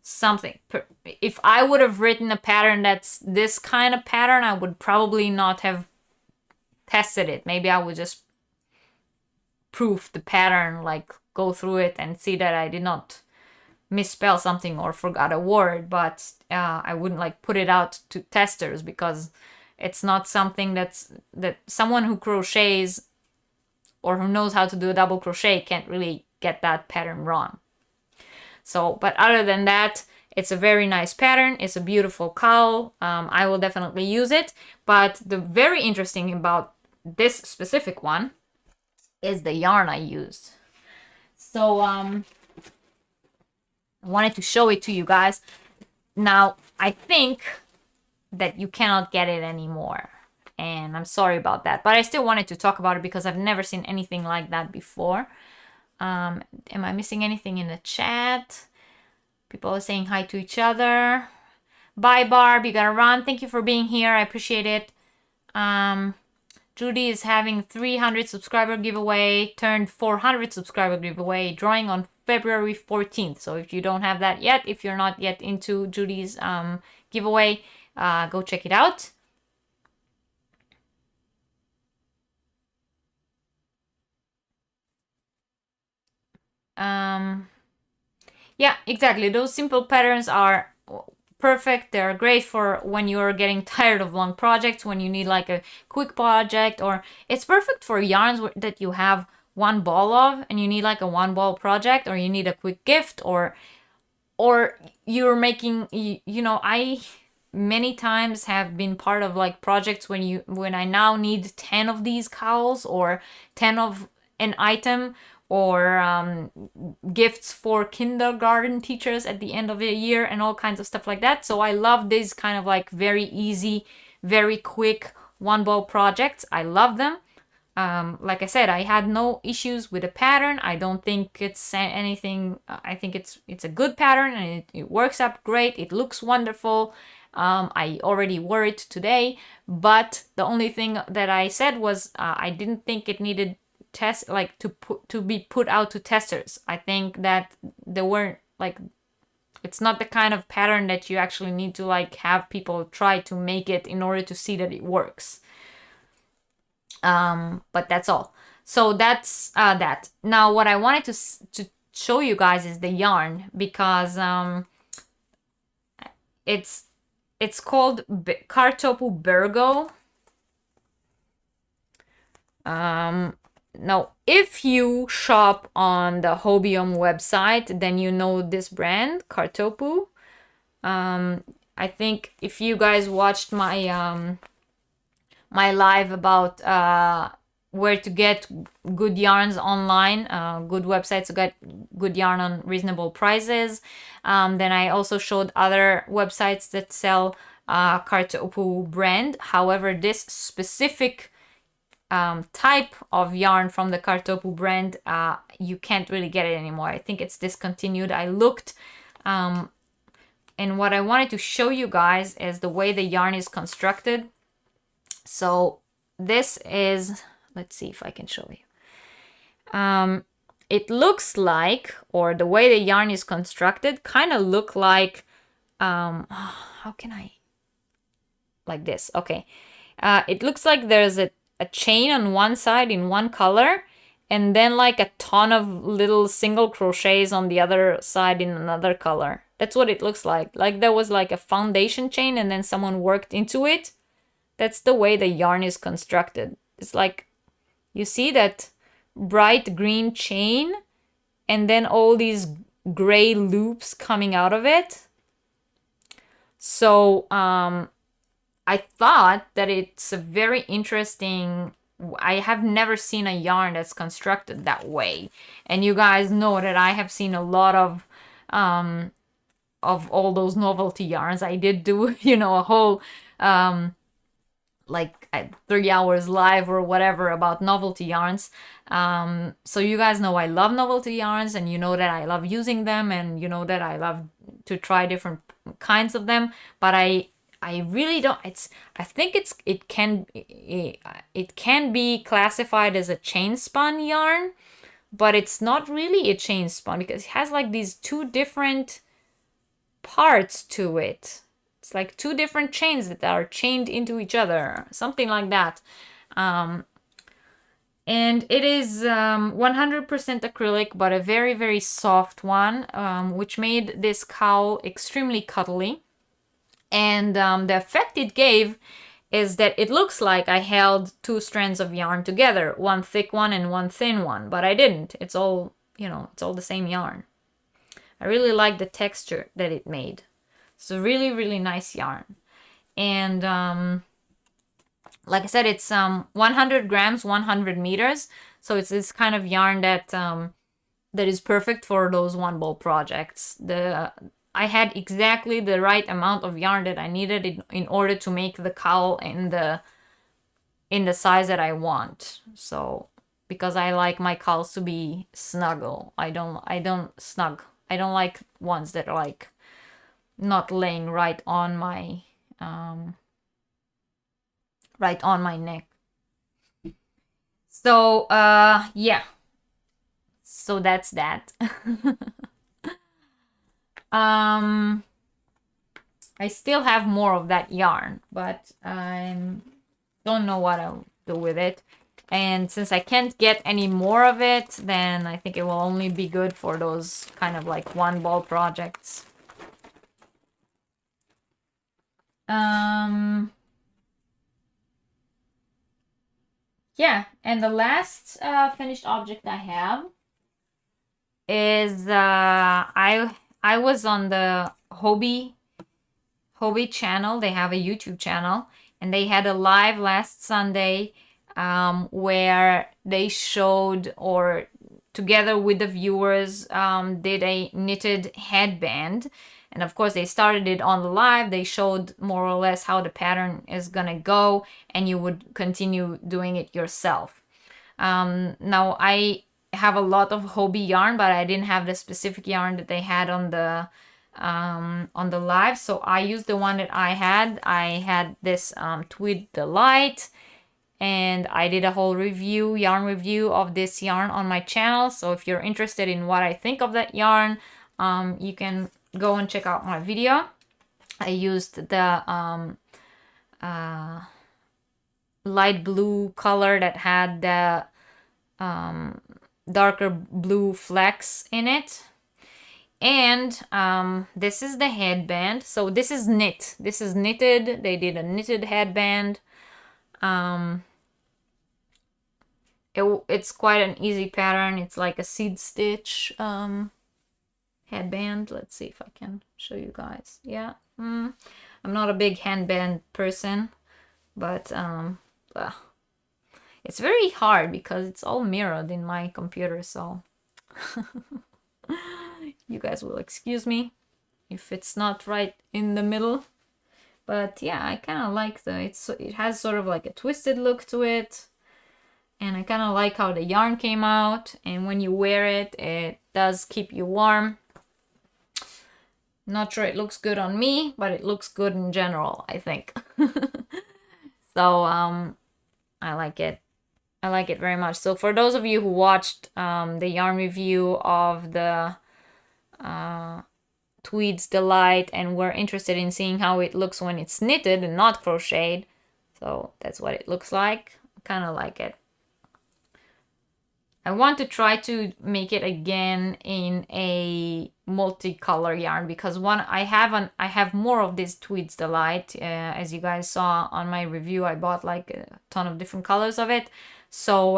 something. If I would have written a pattern that's this kind of pattern, I would probably not have tested it. Maybe I would just proof the pattern, like go through it and see that I did not misspell something or forgot a word, but I wouldn't like put it out to testers because it's not something that someone who crochets or who knows how to do a double crochet can't really get that pattern wrong. So, but other than that, it's a very nice pattern. It's a beautiful cowl. I will definitely use it. But the very interesting about this specific one is the yarn I used. So, I wanted to show it to you guys. Now, I think that you cannot get it anymore. And I'm sorry about that. But I still wanted to talk about it because I've never seen anything like that before. Am I missing anything in the chat? People are saying hi to each other. Bye, Barb. You gotta run. Thank you for being here. I appreciate it. Judy is having 300 subscriber giveaway, turned 400 subscriber giveaway, drawing on February 14th. So if you don't have that yet, if you're not yet into Judy's giveaway, go check it out. Yeah, exactly. Those simple patterns are perfect. They're great for when you're getting tired of long projects, when you need like a quick project, or it's perfect for yarns that you have one ball of and you need like a one ball project, or you need a quick gift, or you're making, many times have been part of like projects when I now need 10 of these cowls or 10 of an item, or gifts for kindergarten teachers at the end of the year and all kinds of stuff like that. So I love these kind of like very easy, very quick one ball projects. I love them. Like I said, I had no issues with the pattern. I don't think it's anything. I think it's a good pattern, and it works out great. It looks wonderful. I already wore it today, but the only thing that I said was I didn't think it needed to be put out to testers. I think that there weren't like, it's not the kind of pattern that you actually need to like have people try to make it in order to see that it works. But that's all. So that's that. Now what I wanted to show you guys is the yarn, because it's called Kartopu Burgo. Now, if you shop on the Hobium website, then you know this brand, Kartopu. I think if you guys watched my my live about where to get good yarns online, good websites to get good yarn on reasonable prices, then I also showed other websites that sell Kartopu brand. However, this specific type of yarn from the Kartopu brand, you can't really get it anymore. I think it's discontinued. I looked, and what I wanted to show you guys is the way the yarn is constructed. So this is, let's see if I can show you. It looks like, or the way the yarn is constructed, kind of look like, how can I, like this, okay. It looks like there's a chain on one side in one color, and then like a ton of little single crochets on the other side in another color. That's what it looks like. Like there was like a foundation chain and then someone worked into it. That's the way the yarn is constructed. It's like, you see that bright green chain and then all these gray loops coming out of it. So I thought that it's a very interesting, I have never seen a yarn that's constructed that way. And you guys know that I have seen a lot of all those novelty yarns. I did do, you know, a whole like 3 hours live or whatever about novelty yarns. So you guys know I love novelty yarns, and you know that I love using them, and you know that I love to try different kinds of them, but I really don't, I think it can be classified as a chain spun yarn, but it's not really a chain spun because it has like these two different parts to it. It's like two different chains that are chained into each other, something like that. And it is 100% acrylic, but a very, very soft one, which made this cowl extremely cuddly. And the effect it gave is that it looks like I held two strands of yarn together, one thick one and one thin one, but I didn't. It's all, you know, it's all the same yarn. I really like the texture that it made. It's a really, really nice yarn. And like I said, it's 100 grams, 100 meters. So it's this kind of yarn that that is perfect for those one ball projects. I had exactly the right amount of yarn that I needed in order to make the cowl in the size that I want. So because I like my cowls to be snuggle. I don't like ones that are like not laying right on my neck. So yeah. So that's that. I still have more of that yarn, but I don't know what I'll do with it. And since I can't get any more of it, then I think it will only be good for those kind of like one ball projects. Yeah, and the last finished object I have is I was on the Hobie hobby channel. They have a YouTube channel, and they had a live last Sunday where they showed, or together with the viewers, did a knitted headband. And of course, they started it on the live. They showed more or less how the pattern is gonna go, and you would continue doing it yourself. Now, I have a lot of hobby yarn, but I didn't have the specific yarn that they had on the live, so I used the one that I had. I had this Tweed Delight, and I did a whole yarn review of this yarn on my channel. So if you're interested in what I think of that yarn, you can go and check out my video. I used the light blue color that had the darker blue flecks in it. And this is the headband. So this is knit. This is knitted. They did a knitted headband. It's quite an easy pattern. It's like a seed stitch headband. Let's see if I can show you guys. Yeah. I'm not a big headband person, but it's very hard because it's all mirrored in my computer, so you guys will excuse me if it's not right in the middle. But yeah, I kind of like it has sort of like a twisted look to it, and I kind of like how the yarn came out, and when you wear it, it does keep you warm. Not sure it looks good on me, but it looks good in general, I think. So I like it. I like it very much. So for those of you who watched the yarn review of the Tweed's Delight and were interested in seeing how it looks when it's knitted and not crocheted, so that's what it looks like. I kind of like it. I want to try to make it again in a multicolor yarn, because I have more of this Tweed's Delight. As you guys saw on my review, I bought like a ton of different colors of it. So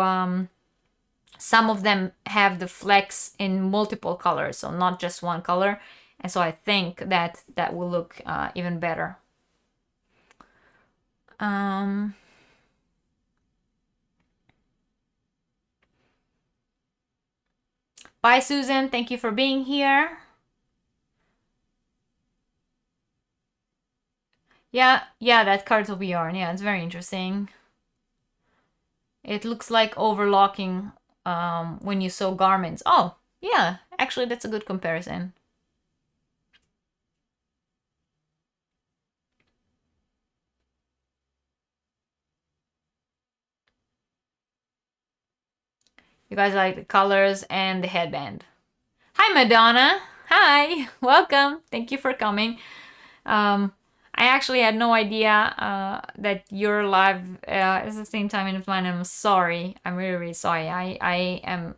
some of them have the flecks in multiple colors, so not just one color. And so I think that will look even better. Bye, Susan. Thank you for being here. Yeah, that cardstock yarn. Yeah, it's very interesting. It looks like overlocking when you sew garments. Oh, yeah. Actually, that's a good comparison. You guys like the colors and the headband. Hi, Madonna. Hi. Welcome. Thank you for coming. I actually had no idea that you're live at the same time as mine. I'm sorry. I'm really, really sorry. I am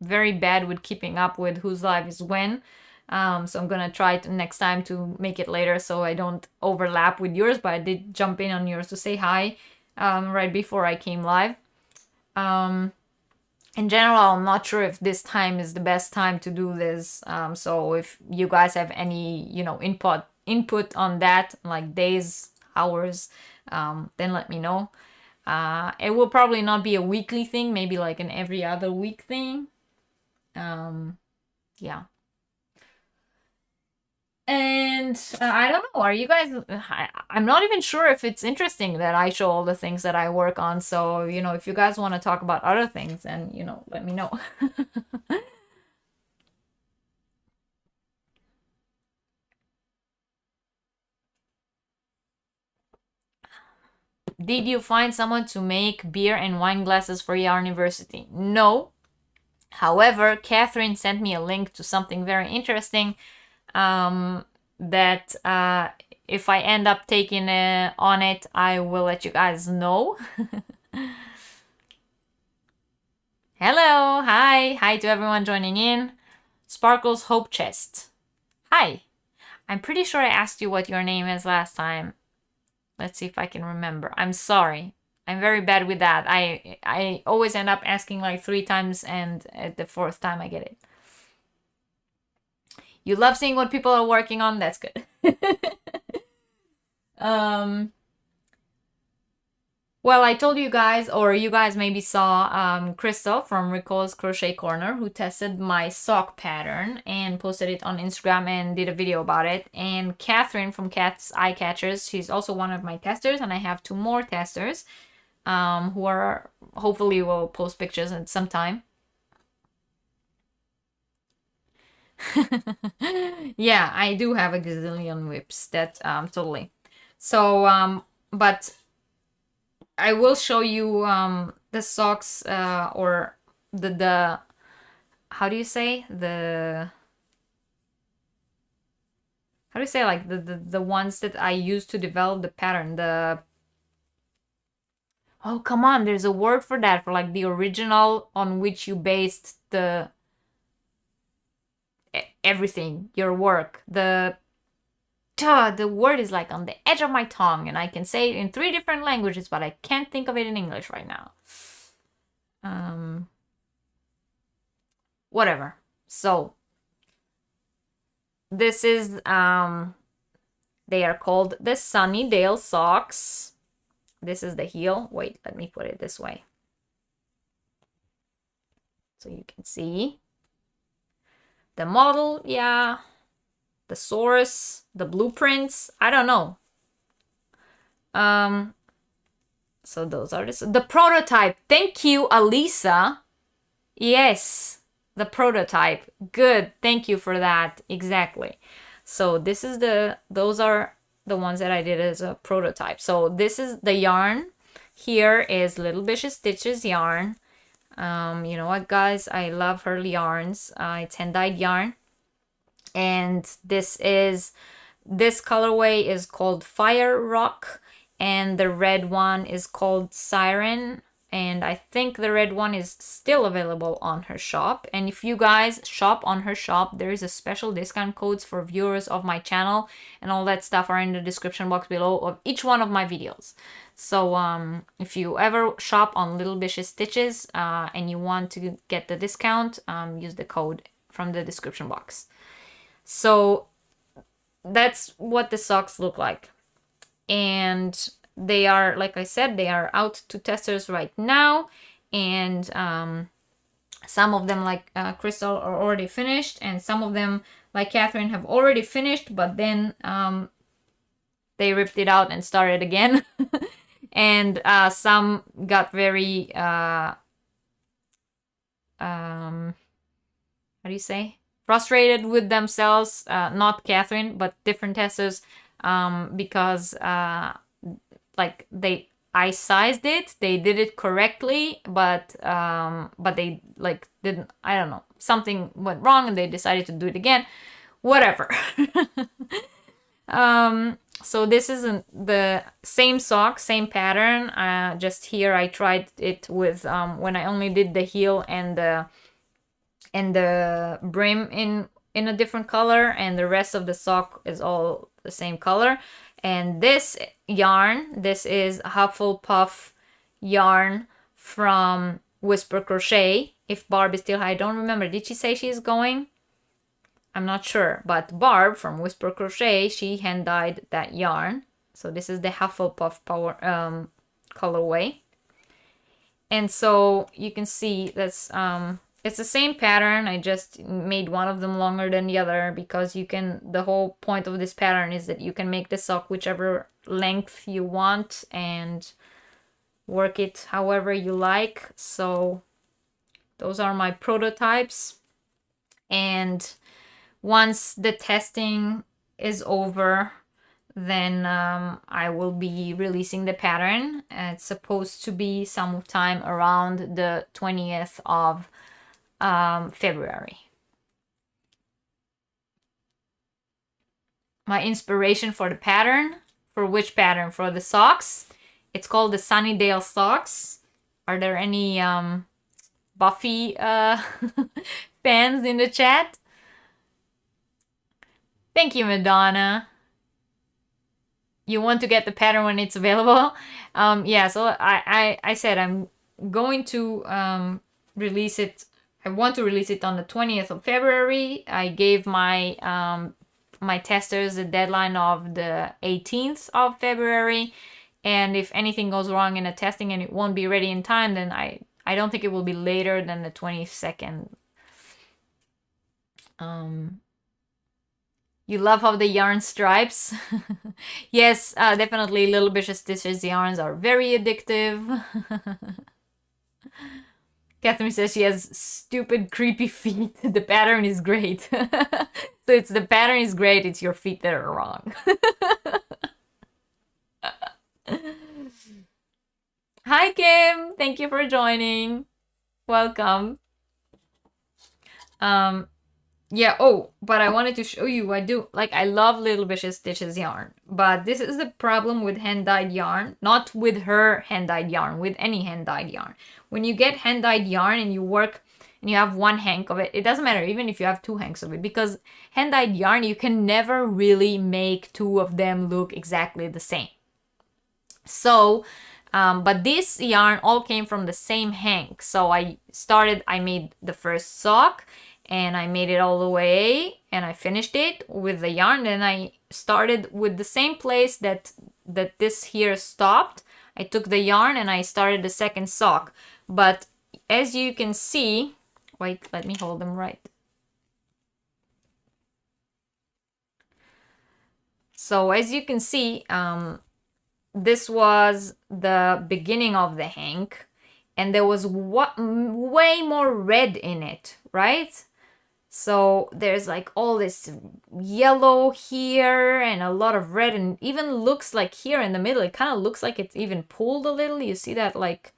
very bad with keeping up with whose live is when. So I'm gonna try next time to make it later so I don't overlap with yours, but I did jump in on yours to say hi right before I came live. In general, I'm not sure if this time is the best time to do this. So if you guys have any, input on that, like days, hours, then let me know. It will probably not be a weekly thing, maybe like an every other week thing. Yeah. And I don't know, are you guys, I'm not even sure if it's interesting that I show all the things that I work on. So, if you guys want to talk about other things, then, let me know. Did you find someone to make beer and wine glasses for your university? No. However, Catherine sent me a link to something very interesting that if I end up taking on it, I will let you guys know. Hello, hi to everyone joining in. Sparkles Hope Chest. Hi. I'm pretty sure I asked you what your name is last time. Let's see if I can remember. I'm sorry. I'm very bad with that. I always end up asking like 3 times, and at the 4th time I get it. You love seeing what people are working on? That's good. Well, I told you guys, or you guys maybe saw Crystal from Rico's Crochet Corner, who tested my sock pattern and posted it on Instagram and did a video about it. And Catherine from Cat's Eye Catchers, she's also one of my testers, and I have 2 more testers who are hopefully will post pictures at some time. Yeah, I do have a gazillion whips. That totally. So but I will show you the socks or the how do you say like the ones that I used to develop the pattern. Oh, come on, there's a word for that, for like the original on which you based the everything, your work. The word is like on the edge of my tongue, and I can say it in 3 different languages, but I can't think of it in English right now. Whatever. So this is they are called the Sunnydale socks. This is the heel. Wait, let me put it this way so you can see the model. Yeah, the source, the blueprints, I don't know. So those are the prototype. Thank you, Alisa. Yes, the prototype. Good, thank you for that. Exactly. So this is those are the ones that I did as a prototype. So this is the yarn. Here is Little Vicious Stitches yarn. You know what, guys, I love her yarns. It's hand-dyed yarn. And this colorway is called Fire Rock, and the red one is called Siren, and I think the red one is still available on her shop. And if you guys shop on her shop, there is a special discount codes for viewers of my channel, and all that stuff are in the description box below of each one of my videos. So if you ever shop on Little Vicious Stitches and you want to get the discount, use the code from the description box. So that's what the socks look like. And they are, like I said, they are out to testers right now. And some of them, like Crystal, are already finished. And some of them, like Catherine, have already finished. But then they ripped it out and started again. And some got very, how do you say? Frustrated with themselves, not Catherine, but different testers, because like I sized it, they did it correctly, but they like didn't, I don't know, something went wrong and they decided to do it again. Whatever. So this isn't the same sock, same pattern. Just here I tried it with when I only did the heel and the brim in a different color, and the rest of the sock is all the same color. And this yarn, this is Hufflepuff yarn from Whisper Crochet. If Barb is still here, I don't remember. Did she say she's going? I'm not sure. But Barb from Whisper Crochet, she hand dyed that yarn. So this is the Hufflepuff power colorway. And so you can see that's it's the same pattern. I just made one of them longer than the other because you can, the whole point of this pattern is that you can make the sock whichever length you want and work it however you like. So those are my prototypes. And once the testing is over, then I will be releasing the pattern. It's supposed to be sometime around the 20th of February. My inspiration for the pattern, for which pattern? For the socks. It's called the Sunnydale socks. Are there any Buffy fans in the chat? Thank you, Madonna. You want to get the pattern when it's available? Yeah, so I said I'm going to release it. I want to release it on the 20th of February. I gave my my testers the deadline of the 18th of February. And if anything goes wrong in the testing and it won't be ready in time, then I don't think it will be later than the 22nd. You love how the yarn stripes? Yes, definitely Little Bishop Stitches yarns are very addictive. Catherine says she has stupid, creepy feet. The pattern is great. So it's the pattern is great, it's your feet that are wrong. Hi, Kim. Thank you for joining. Welcome. Yeah, oh, but I wanted to show you, I love Little Bishop Stitches yarn, but this is the problem with hand-dyed yarn, not with her hand-dyed yarn, with any hand-dyed yarn. When you get hand-dyed yarn and you work and you have one hank of it, it doesn't matter even if you have two hanks of it, because hand-dyed yarn, you can never really make two of them look exactly the same. So, but this yarn all came from the same hank. So I made the first sock, and I made it all the way, and I finished it with the yarn. Then I started with the same place that this here stopped. I took the yarn and I started the second sock. But as you can see, wait, let me hold them right. So as you can see, this was the beginning of the hank, and there was way more red in it, right? So there's like all this yellow here and a lot of red, and even looks like here in the middle, it kind of looks like it's even pulled a little. You see that like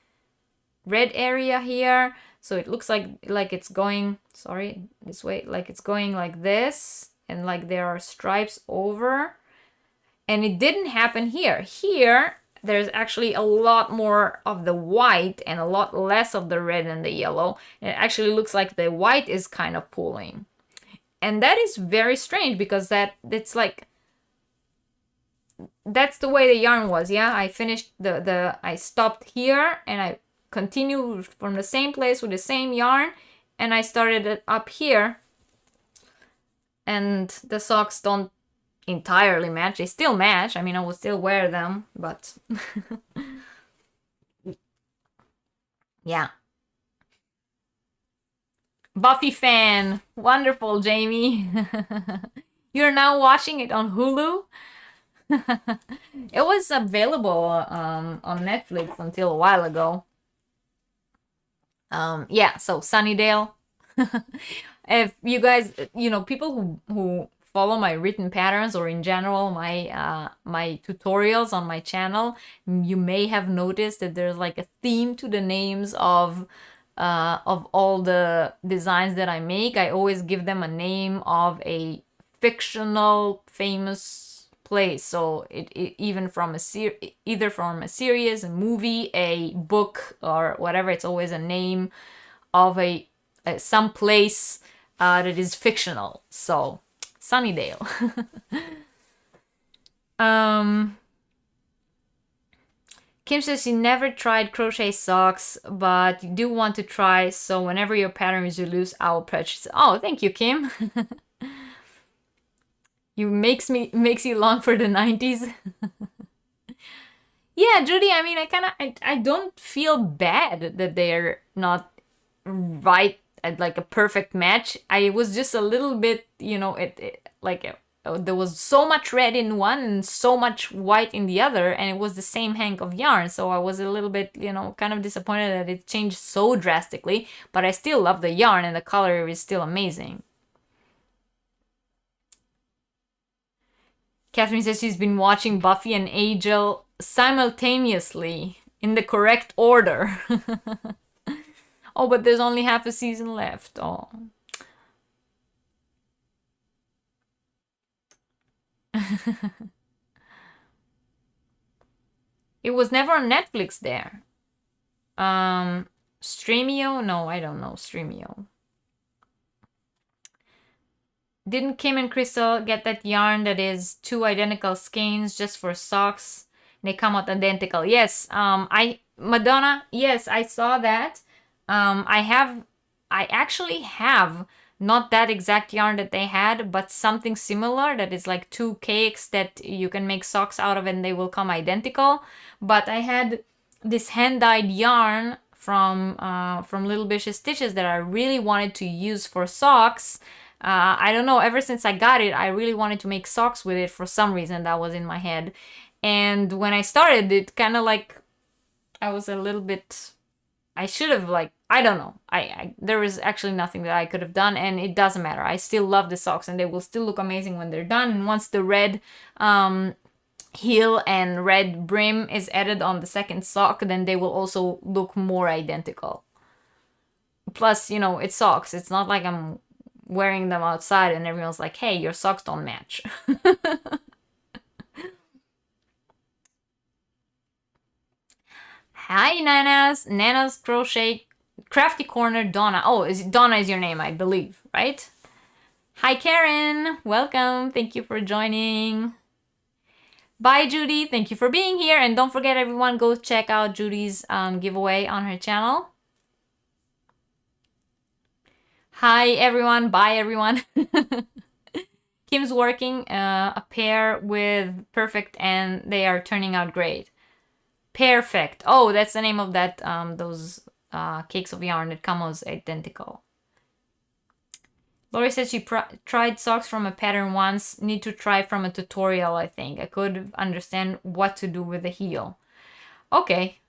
red area here? So it looks like it's going, sorry, this way, like it's going like this, and like there are stripes over. And it didn't happen here. Here, there's actually a lot more of the white and a lot less of the red and the yellow. And it actually looks like the white is kind of pulling. And that is very strange, because it's like, that's the way the yarn was, yeah? I finished I stopped here and I continued from the same place with the same yarn, and I started it up here. And the socks don't entirely match. They still match. I mean, I will still wear them, but yeah. Buffy fan. Wonderful, Jamie. You're now watching it on Hulu? It was available on Netflix until a while ago. Yeah, so Sunnydale. If you guys, people who follow my written patterns, or in general my my tutorials on my channel, you may have noticed that there's like a theme to the names of all the designs that I make. I always give them a name of a fictional famous place. So it even from either from a series, a movie, a book, or whatever, it's always a name of some place that is fictional. So Sunnydale. Kim says she never tried crochet socks, but you do want to try, so whenever your pattern is loose, I will purchase. Oh, thank you, Kim. You makes you long for the 90s. Yeah, Judy, I mean, I don't feel bad that they're not right at like a perfect match. I was just a little bit, there was so much red in one and so much white in the other, and it was the same hank of yarn. So I was a little bit, kind of disappointed that it changed so drastically, but I still love the yarn and the color is still amazing. Catherine says she's been watching Buffy and Angel simultaneously in the correct order. Oh, but there's only half a season left. Oh. It was never on Netflix there. Streamio? No, I don't know Streamio. Didn't Kim and Crystal get that yarn that is two identical skeins just for socks? They come out identical. Yes, Madonna, yes, I saw that. I actually have not that exact yarn that they had, but something similar that is like 2 cakes that you can make socks out of and they will come identical. But I had this hand-dyed yarn from Little Bish's Stitches that I really wanted to use for socks. I don't know, ever since I got it, I really wanted to make socks with it for some reason that was in my head. And when I started, it kind of like, I was a little bit, I should have like, I don't know. There was actually nothing that I could have done, and it doesn't matter. I still love the socks, and they will still look amazing when they're done. And once the red heel and red brim is added on the second sock, then they will also look more identical. Plus, you know, it's socks. It's not like I'm wearing them outside and everyone's like, hey, your socks don't match. Hi, Nanas. Nana's Crochet Crafty Corner, Donna. Oh, Donna is your name, I believe, right? Hi, Karen. Welcome. Thank you for joining. Bye, Judy. Thank you for being here. And don't forget, everyone, go check out Judy's giveaway on her channel. Hi, everyone. Bye, everyone. Kim's working a pair with Perfect, and they are turning out great. Perfect. Oh, that's the name of that those cakes of yarn that come as identical. Lori says she tried socks from a pattern once. Need to try from a tutorial, I think. I could understand what to do with the heel. Okay.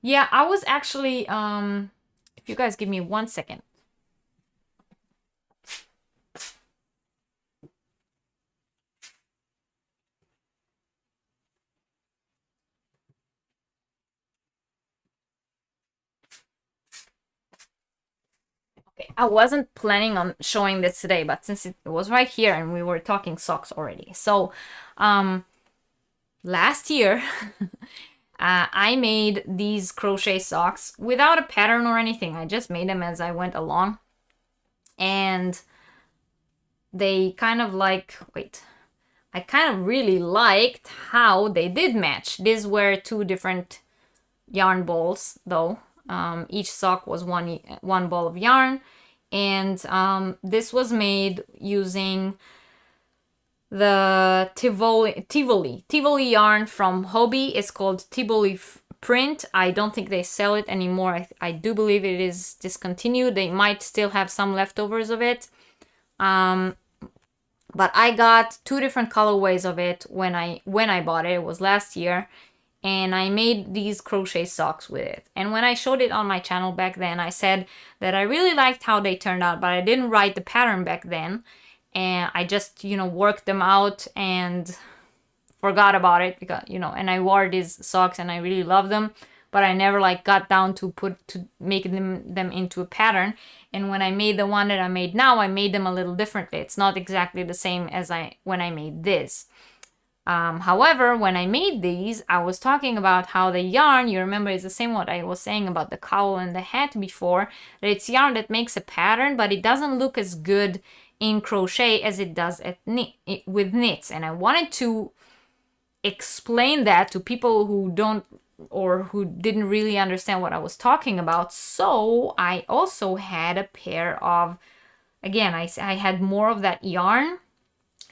Yeah, I was actually, if you guys give me 1 second. I wasn't planning on showing this today, but since it was right here and we were talking socks already. So, last year, I made these crochet socks without a pattern or anything. I just made them as I went along. And they kind of like, wait, I kind of really liked how they did match. These were 2 different yarn balls, though. Each sock was one ball of yarn, and this was made using the Tivoli yarn from Hobbii. It's called Tivoli print. I don't think they sell it anymore. I do believe it is discontinued. They might still have some leftovers of it. But I got 2 different colorways of it when I bought it. It was last year. And I made these crochet socks with it. And when I showed it on my channel back then, I said that I really liked how they turned out, but I didn't write the pattern back then. And I just, you know, worked them out and forgot about it because, you know, and I wore these socks and I really love them, but I never like got down to make them into a pattern. And when I made the one that I made now, I made them a little differently. It's not exactly the same as when I made this. However, when I made these, I was talking about how the yarn, you remember, is the same what I was saying about the cowl and the hat before, that it's yarn that makes a pattern, but it doesn't look as good in crochet as it does with knits. And I wanted to explain that to people who don't or who didn't really understand what I was talking about. So I also had a pair of, again, I had more of that yarn.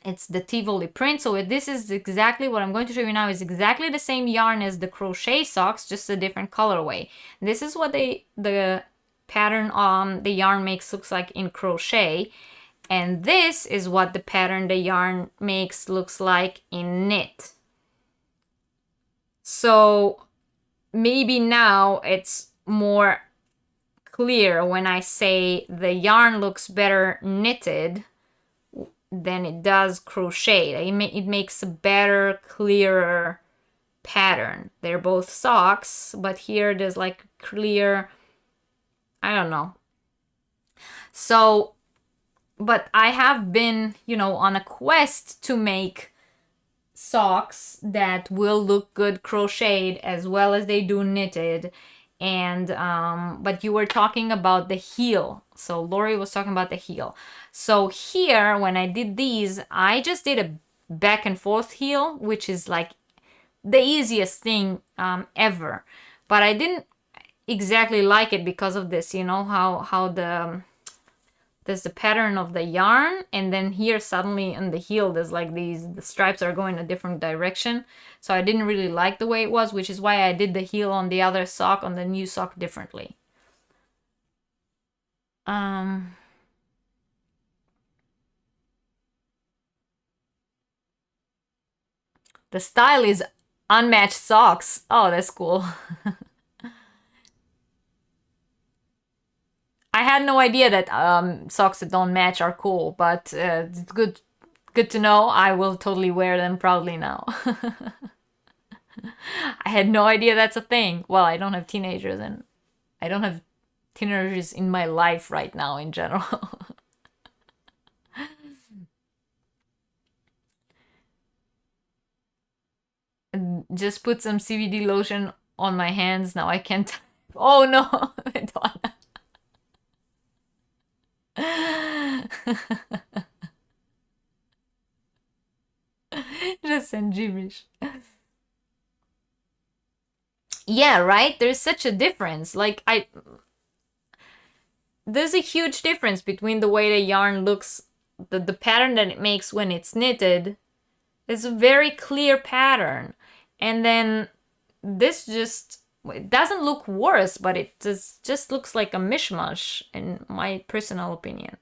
It's the Tivoli print. So this is exactly what I'm going to show you now is exactly the same yarn as the crochet socks, just a different colorway. This is what the pattern on the yarn makes looks like in crochet. And this is what the pattern the yarn makes looks like in knit. So maybe now it's more clear when I say the yarn looks better knitted than it does crochet. It makes a better, clearer pattern. They're both socks, but here there's like clear, I don't know. So, but I have been, you know, on a quest to make socks that will look good crocheted as well as they do knitted. And but you were talking about the heel. So Lori was talking about the heel. So here, when I did these, I just did a back and forth heel, which is like the easiest thing ever. But I didn't exactly like it because of this, you know, how the there's the pattern of the yarn, and then here suddenly in the heel there's like the stripes are going a different direction. So I didn't really like the way it was, which is why I did the heel on the other sock, on the new sock, differently. The style is unmatched socks. Oh, that's cool. I had no idea that socks that don't match are cool, but it's good to know. I will totally wear them proudly now. I had no idea that's a thing. Well, I don't have teenagers, and I don't have teenagers in my life right now in general. Just put some CBD lotion on my hands. Now I can't. Oh no, just send gibberish. Yeah, right? There's such a difference. Like, there's a huge difference between the way the yarn looks, the pattern that it makes when it's knitted. It's a very clear pattern. And then this just, it doesn't look worse, but it just looks like a mishmash, in my personal opinion.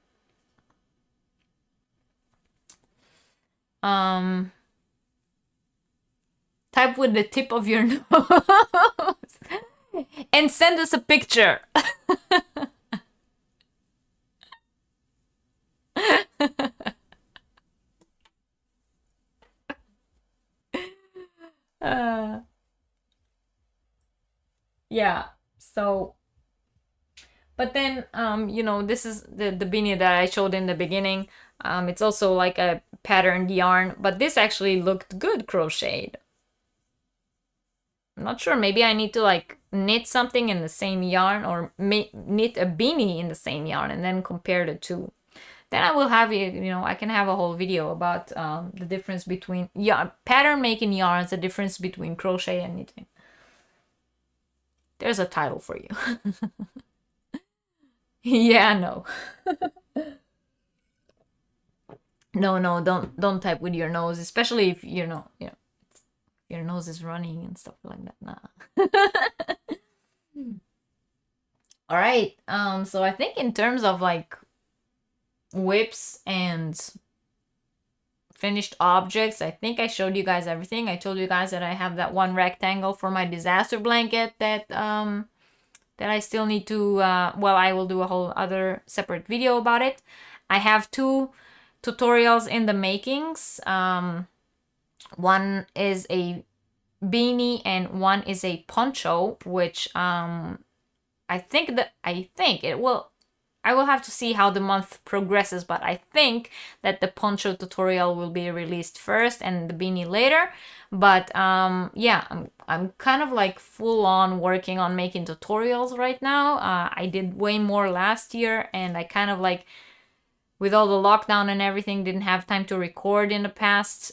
Type with the tip of your nose and send us a picture. Yeah, so, but then, you know, this is the beanie that I showed in the beginning. It's also like a patterned yarn, but this actually looked good crocheted. I'm not sure, maybe I need to like knit something in the same yarn, or knit a beanie in the same yarn and then compare the two. Then I will have, you know, I can have a whole video about the difference between pattern making yarns, the difference between crochet and knitting. There's a title for you. Yeah, no. No, don't type with your nose, especially if you know, your nose is running and stuff like that. Nah. All right. So I think in terms of like whips and finished objects, I think I showed you guys everything. I told you guys that I have that one rectangle for my disaster blanket that I still need to well, I will do a whole other separate video about it. I have 2 tutorials in the makings. One is a beanie and one is a poncho, which I think it will, I will have to see how the month progresses, but I think that the poncho tutorial will be released first and the beanie later. But yeah, I'm kind of like full on working on making tutorials right now. I did way more last year, and I kind of like, with all the lockdown and everything, didn't have time to record in the past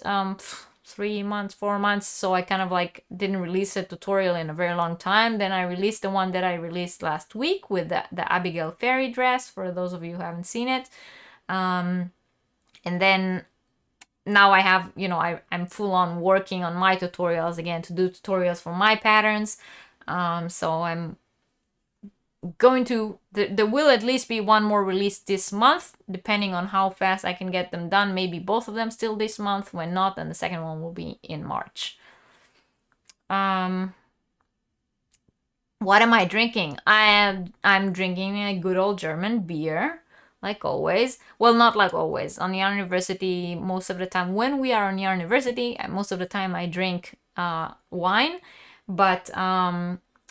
3 months, 4 months. So I kind of like didn't release a tutorial in a very long time. Then I released the one that I released last week with the Abigail fairy dress, for those of you who haven't seen it. And then now I have, you know, I'm full on working on my tutorials again, to do tutorials for my patterns. So I'm going to, there will at least be one more release this month, depending on how fast I can get them done. Maybe both of them still this month. When not, then the second one will be in March. What am I drinking? I'm drinking a good old German beer, like always. Well, not like always. On Yarn University, most of the time when we are on Yarn University, most of the time I drink wine, but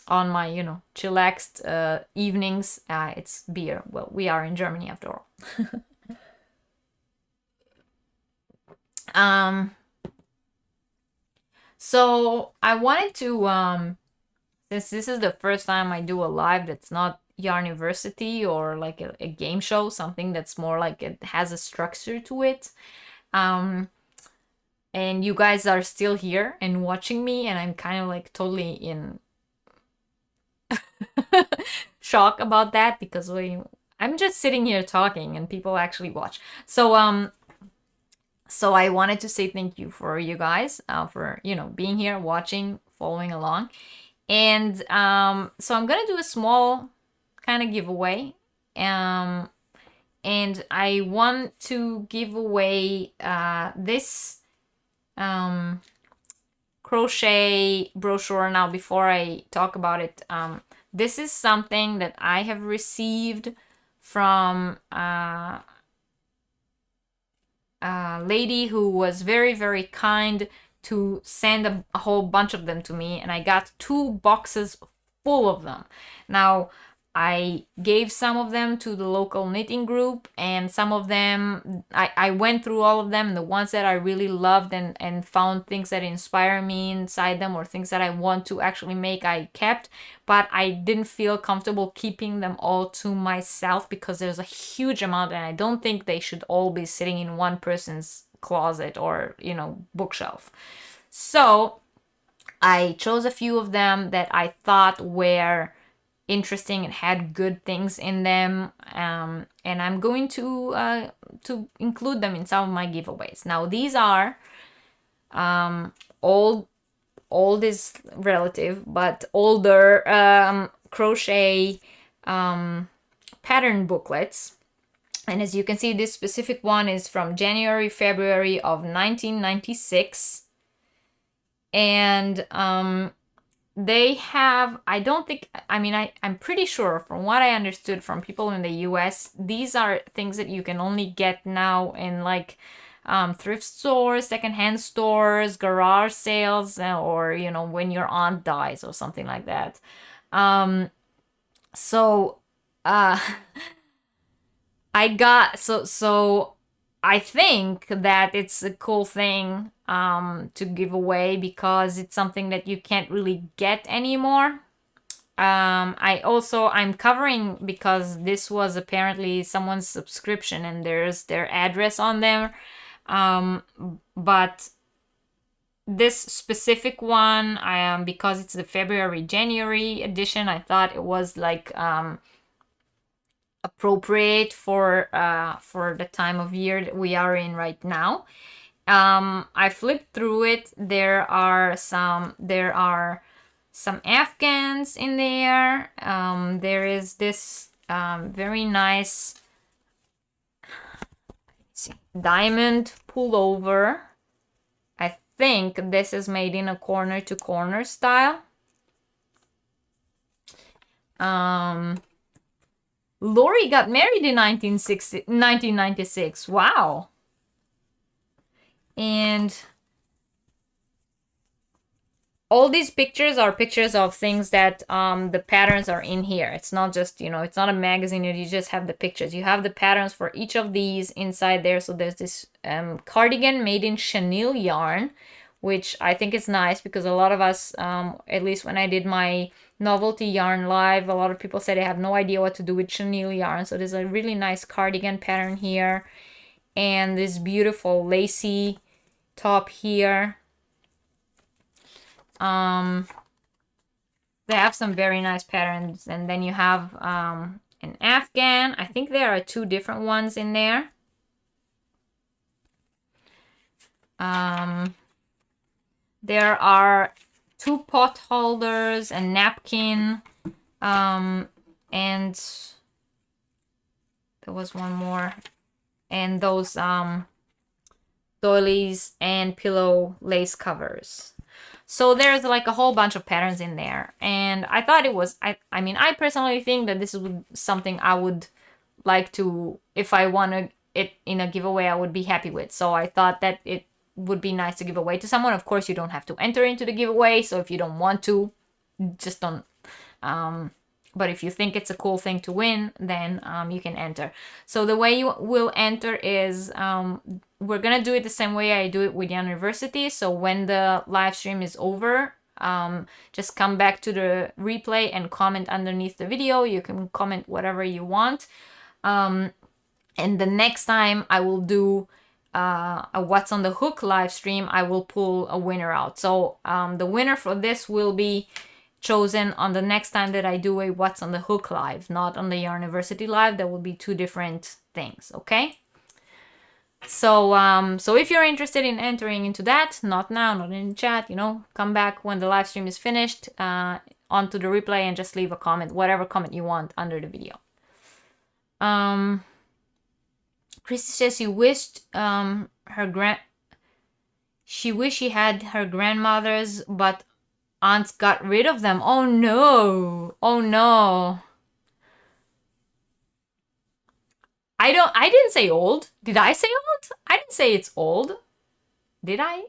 on my, you know, chillaxed evenings, it's beer. Well, we are in Germany after all. So I wanted to, since this is the first time I do a live that's not Yarn University or like a game show, something that's more like it has a structure to it, and you guys are still here and watching me, and I'm kind of like totally in shock about that, because I'm just sitting here talking and people actually watch. So so I wanted to say thank you for you guys for being here, watching, following along. And so I'm gonna do a small kind of giveaway. And I want to give away this crochet brochure. Now, before I talk about it, this is something that I have received from a lady who was very, very kind to send a whole bunch of them to me, and I got 2 boxes full of them. Now, I gave some of them to the local knitting group, and some of them, I went through all of them, and the ones that I really loved and found things that inspire me inside them, or things that I want to actually make, I kept, but I didn't feel comfortable keeping them all to myself because there's a huge amount, and I don't think they should all be sitting in one person's closet or, bookshelf. So I chose a few of them that I thought were interesting and had good things in them, and I'm going to include them in some of my giveaways. Now, these are old is relative, but older crochet pattern booklets. And as you can see, this specific one is from January, February of 1996. And they have, I'm pretty sure from what I understood from people in the US, these are things that you can only get now in like thrift stores, secondhand stores, garage sales, or, when your aunt dies or something like that. So I think that it's a cool thing to give away because it's something that you can't really get anymore. I'm covering because this was apparently someone's subscription and there's their address on there. But this specific one, because it's the January edition, I thought it was like appropriate for the time of year that we are in right now. I flipped through it. There are some Afghans in there. There is this very nice diamond pullover. I think this is made in a corner to corner style. Lori got married in 1996. Wow. And all these pictures are pictures of things that the patterns are in here. It's not just, it's not a magazine. You just have the pictures. You have the patterns for each of these inside there. So there's this cardigan made in chenille yarn, which I think is nice because a lot of us, at least when I did my novelty yarn live, a lot of people said they have no idea what to do with chenille yarn. So there's a really nice cardigan pattern here, and this beautiful lacy top here. They have some very nice patterns, and then you have an Afghan. I think there are 2 different ones in there. There are 2 pot holders, a napkin, and there was one more, and those doilies and pillow lace covers. So there's like a whole bunch of patterns in there, and I thought it was, I personally think that this is something I would like to, if I want it in a giveaway, I would be happy with. So I thought that it would be nice to give away to someone. Of course, you don't have to enter into the giveaway, so if you don't want to, just don't. But if you think it's a cool thing to win, then you can enter. So the way you will enter is we're gonna do it the same way I do it with University. So when the live stream is over, just come back to the replay and comment underneath the video. You can comment whatever you want. And the next time I will do a What's on the Hook live stream, I will pull a winner out. So the winner for this will be chosen on the next time that I do a What's on the Hook live, not on the Yarniversity live. That will be two different things, okay? So so if you're interested in entering into that, not now, not in the chat, you know, come back when the live stream is finished, onto the replay, and just leave a comment, whatever comment you want under the video. Christy says she wished she wished she had her grandmother's, but aunts got rid of them. Oh no. Oh no. I didn't say old. Did I say old? I didn't say it's old. Did I?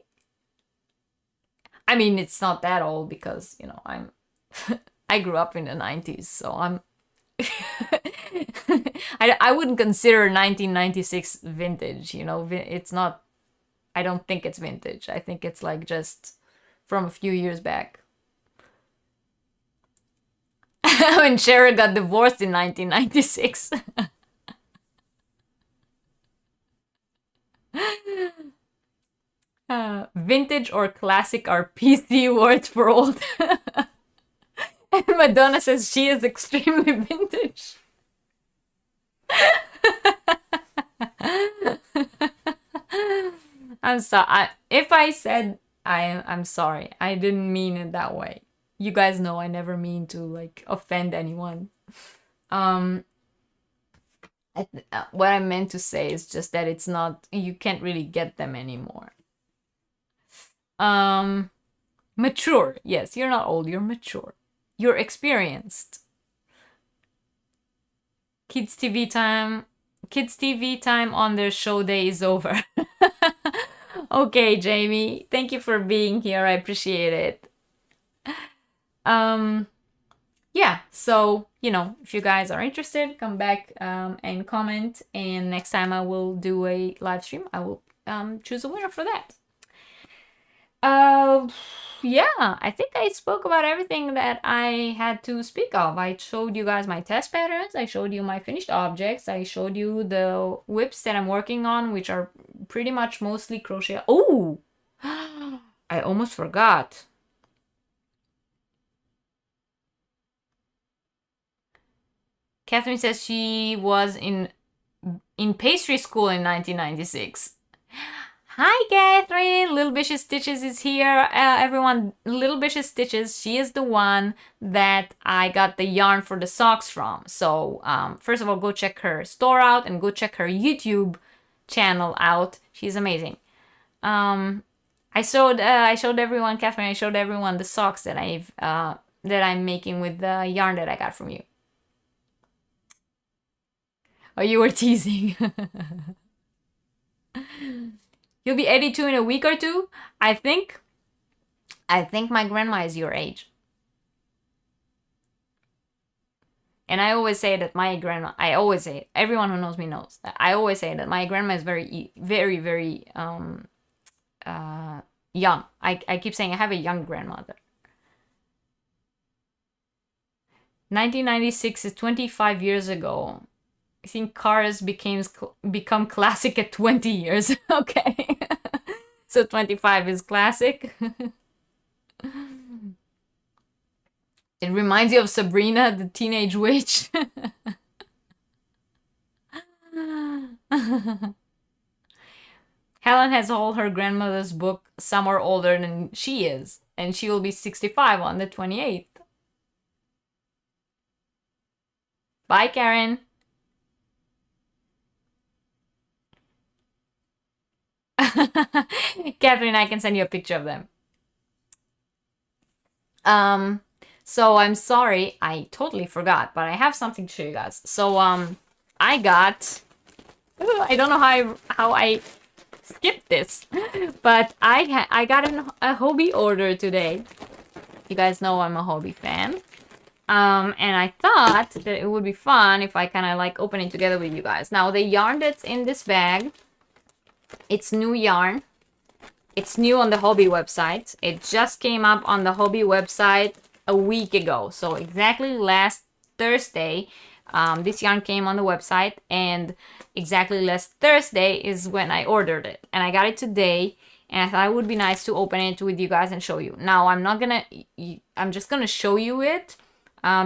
I mean, it's not that old because, you know, I grew up in the 90s, so I'm I wouldn't consider 1996 vintage, you know. It's not, I don't think it's vintage. I think it's like just from a few years back. When Cher got divorced in 1996. Vintage or classic are PC words for old. And Madonna says she is extremely vintage. I'm sorry. If I said I'm sorry. I didn't mean it that way. You guys know I never mean to like offend anyone. What I meant to say is just that it's not, you can't really get them anymore. Mature. Yes, you're not old, you're mature. You're experienced. Kids TV time on their show day is over. Okay, Jamie. Thank you for being here. I appreciate it. Yeah, so, you know, if you guys are interested, come back and comment, and next time I will do a live stream. I will choose a winner for that. Yeah, I think I spoke about everything that I had to speak of. I showed you guys my test patterns, I showed you my finished objects, I showed you the whips that I'm working on, which are pretty much mostly crochet. Oh, I almost forgot. Catherine says she was in pastry school in 1996. Hi, Catherine! Little Vicious Stitches is here. Everyone, Little Vicious Stitches, she is the one that I got the yarn for the socks from. So, first of all, go check her store out and go check her YouTube channel out. She's amazing. I showed everyone, Catherine, I showed everyone the socks that I'm making with the yarn that I got from you. Oh, you were teasing. You'll be 82 in a week or two? I think my grandma is your age. And I always say that my grandma, I always say it, everyone who knows me knows, I always say that my grandma is very, very, very young. I keep saying I have a young grandmother. 1996 is 25 years ago. I think cars become classic at 20 years. Okay. So 25 is classic. It reminds you of Sabrina, the Teenage Witch. Helen has all her grandmother's book. Some are older than she is. And she will be 65 on the 28th. Bye, Karen. Catherine, I can send you a picture of them. So I'm sorry, I totally forgot, but I have something to show you guys. So I got, I don't know how I skipped this, but I got a hobby order today. You guys know I'm a hobby fan. And I thought that it would be fun if I kind of like open it together with you guys. Now the yarn that's in this bag, it's new yarn. It's new on the hobby website. It just came up on the hobby website a week ago. So exactly last Thursday, this yarn came on the website, and exactly last Thursday is when I ordered it. And I got it today. and I thought it would be nice to open it with you guys and show you. Now, I'm just gonna show you it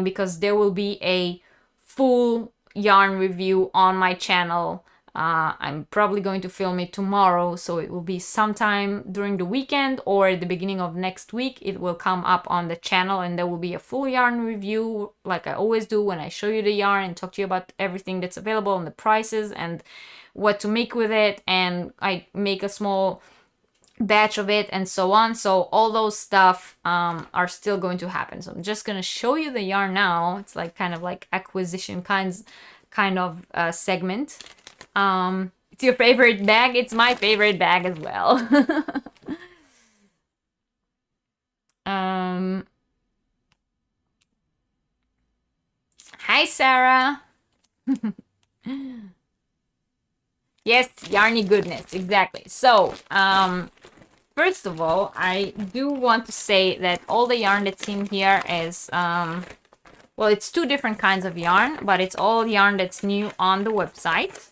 because there will be a full yarn review on my channel. I'm probably going to film it tomorrow, so it will be sometime during the weekend or at the beginning of next week. It will come up on the channel, and there will be a full yarn review like I always do when I show you the yarn and talk to you about everything that's available and the prices and what to make with it, and I make a small batch of it and so on. So all those stuff are still going to happen. So I'm just gonna show you the yarn now. It's like kind of like acquisition kind of segment. It's your favorite bag. It's my favorite bag as well. Hi, Sarah. Yes, yarny goodness, exactly. So, first of all, I do want to say that all the yarn that's in here is, well, it's two different kinds of yarn, but it's all yarn that's new on the website.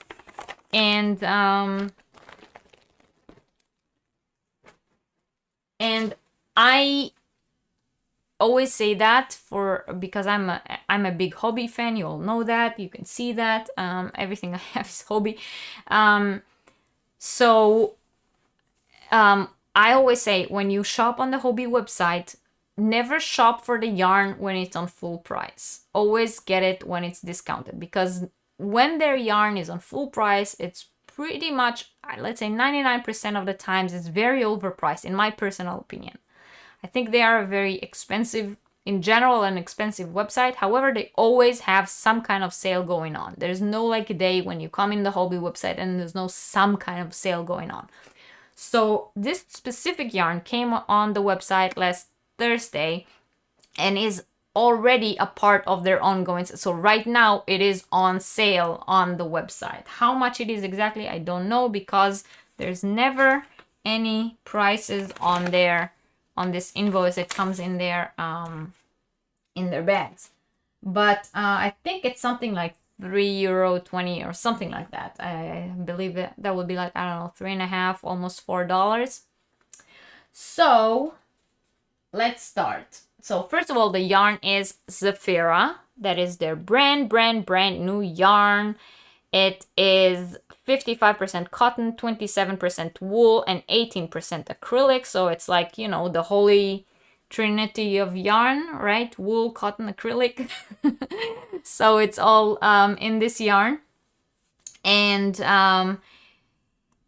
And I always say that because I'm a big hobby fan. You all know that. You can see that. Everything I have is hobby. I always say, when you shop on the hobby website, never shop for the yarn when it's on full price. Always get it when it's discounted, because when their yarn is on full price, it's pretty much, let's say 99% of the times, it's very overpriced, in my personal opinion. I think they are a very expensive, in general, an expensive website. However, they always have some kind of sale going on. There's no like a day when you come in the hobby website and there's no some kind of sale going on. So this specific yarn came on the website last Thursday and is already a part of their ongoing. So right now it is on sale on the website. How much it is exactly, I don't know, because there's never any prices on this invoice that comes in their bags. But I think it's something like €3.20 or something like that. I believe that would be like, I don't know, $3.50, almost $4. So let's start. So first of all, the yarn is Zafira. That is their brand new yarn. It is 55% cotton, 27% wool, and 18% acrylic. So it's like, you know, the holy trinity of yarn, right? Wool, cotton, acrylic. So it's all in this yarn. And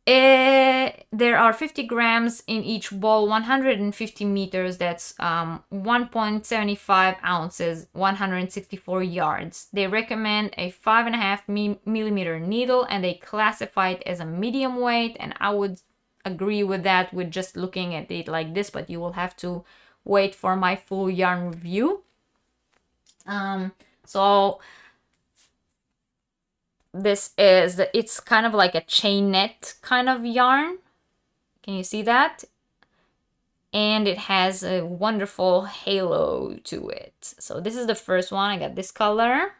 there are 50 grams in each ball, 150 meters, that's 1.75 ounces, 164 yards. They recommend a 5.5 millimeter needle, and they classify it as a medium weight, and I would agree with that with just looking at it like this, but you will have to wait for my full yarn review. So it's kind of like a chainette kind of yarn. Can you see that? And it has a wonderful halo to it. So this is the first one. I got this color.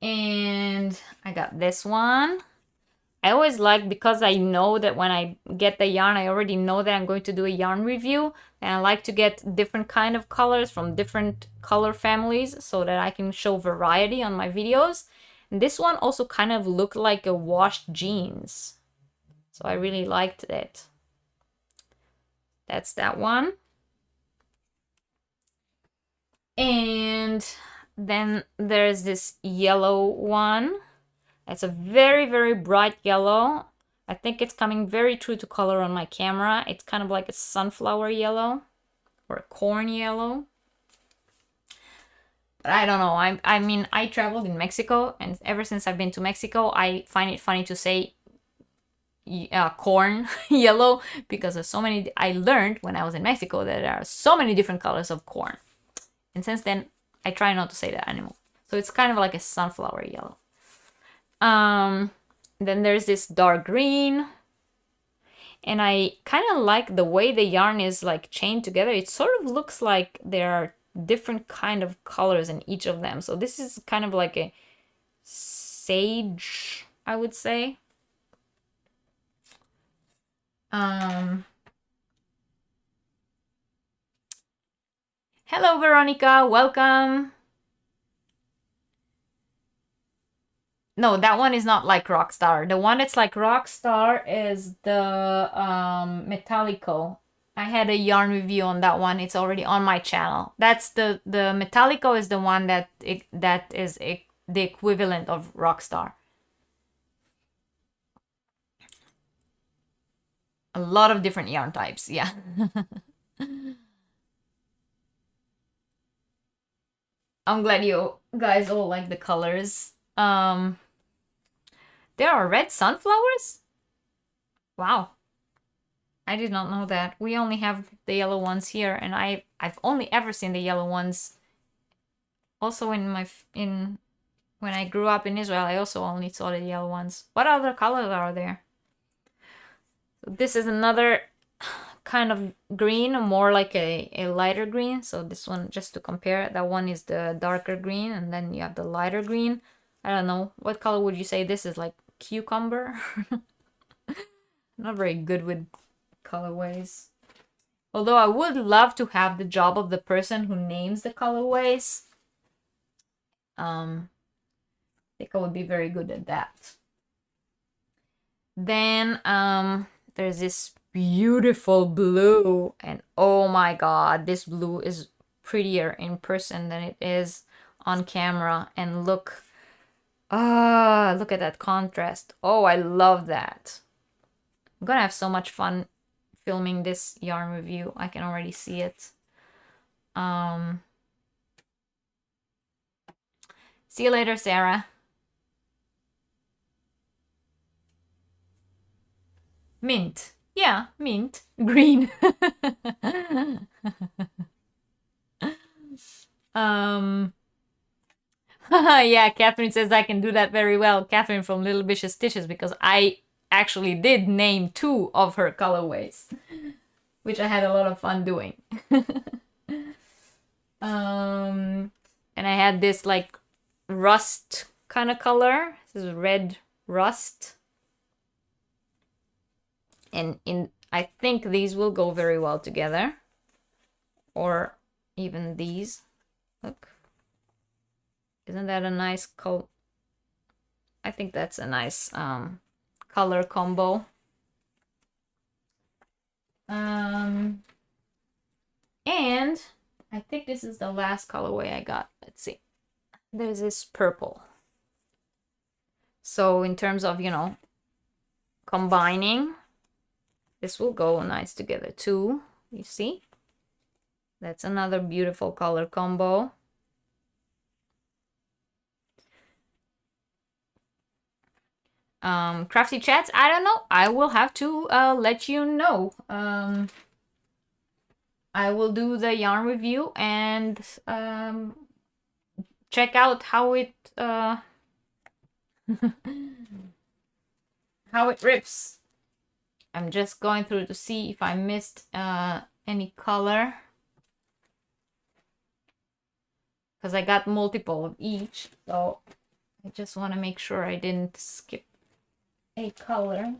And I got this one. I always like, because I know that when I get the yarn, I already know that I'm going to do a yarn review, and I like to get different kind of colors from different color families so that I can show variety on my videos. And this one also kind of looked like a washed jeans, so I really liked it. That's that one. And then there's this yellow one. It's a very, very bright yellow. I think it's coming very true to color on my camera. It's kind of like a sunflower yellow or a corn yellow. But I don't know. I mean, I traveled in Mexico, and ever since I've been to Mexico, I find it funny to say corn yellow, because there's so many. I learned when I was in Mexico that there are so many different colors of corn. And since then, I try not to say that anymore. So it's kind of like a sunflower yellow. Then there's this dark green, and I kind of like the way the yarn is like chained together. It sort of looks like there are different kind of colors in each of them. So this is kind of like a sage, I would say. Hello, Veronica. Welcome. No, that one is not like Rockstar. The one that's like Rockstar is the Metallico. I had a yarn review on that one. It's already on my channel. That's the Metallico is the one that is the equivalent of Rockstar. A lot of different yarn types, yeah. I'm glad you guys all like the colors. There are red sunflowers? Wow. I did not know that. We only have the yellow ones here, and I've only ever seen the yellow ones. Also when I grew up in Israel, I also only saw the yellow ones. What other colors are there? So this is another kind of green, more like a lighter green. So this one, just to compare, that one is the darker green, and then you have the lighter green. I don't know, what color would you say this is? Like cucumber? Not very good with colorways. Although I would love to have the job of the person who names the colorways. I think I would be very good at that. Then there's this beautiful blue, and oh my god, this blue is prettier in person than it is on camera. And look at that contrast. Oh, I love that. I'm gonna have so much fun filming this yarn review. I can already see it. See you later, Sarah. Mint. Yeah, mint. Green. Yeah, Catherine says I can do that very well. Catherine from Little Vicious Stitches, because I actually did name 2 of her colorways, which I had a lot of fun doing. And I had this like rust kind of color. This is red rust. And I think these will go very well together. Or even these. Look. Isn't that a nice color? I think that's a nice color combo. And I think this is the last colorway I got. Let's see. There's this purple. So in terms of, you know, combining, this will go nice together too. You see? That's another beautiful color combo. Crafty chats, I don't know. I will have to let you know. I will do the yarn review and check out how it how it rips. I'm just going through to see if I missed any color, because I got multiple of each, so I just want to make sure I didn't skip a color.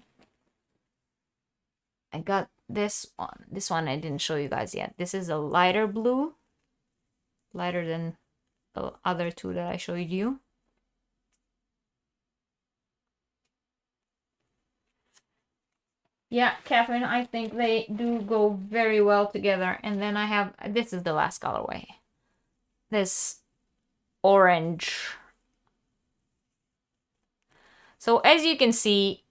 I got this one. This one I didn't show you guys yet. This is a lighter blue, lighter than the other 2 that I showed you. Yeah, Catherine, I think they do go very well together. And then I have, this is the last colorway. This orange. So as you can see,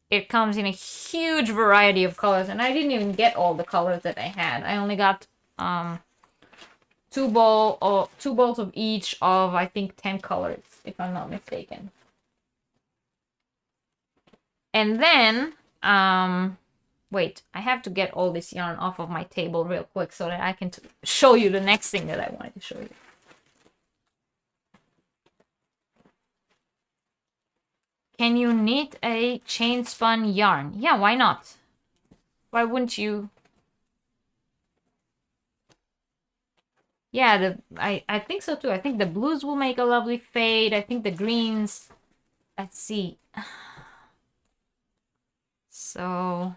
it comes in a huge variety of colors, and I didn't even get all the colors that I had. I only got 2 balls of each of, I think, 10 colors, if I'm not mistaken. And then wait, I have to get all this yarn off of my table real quick so that I can show you the next thing that I wanted to show you. Can you knit a chain spun yarn? Yeah, why not? Why wouldn't you? Yeah, I think so too. I think the blues will make a lovely fade. I think the greens let's see. So,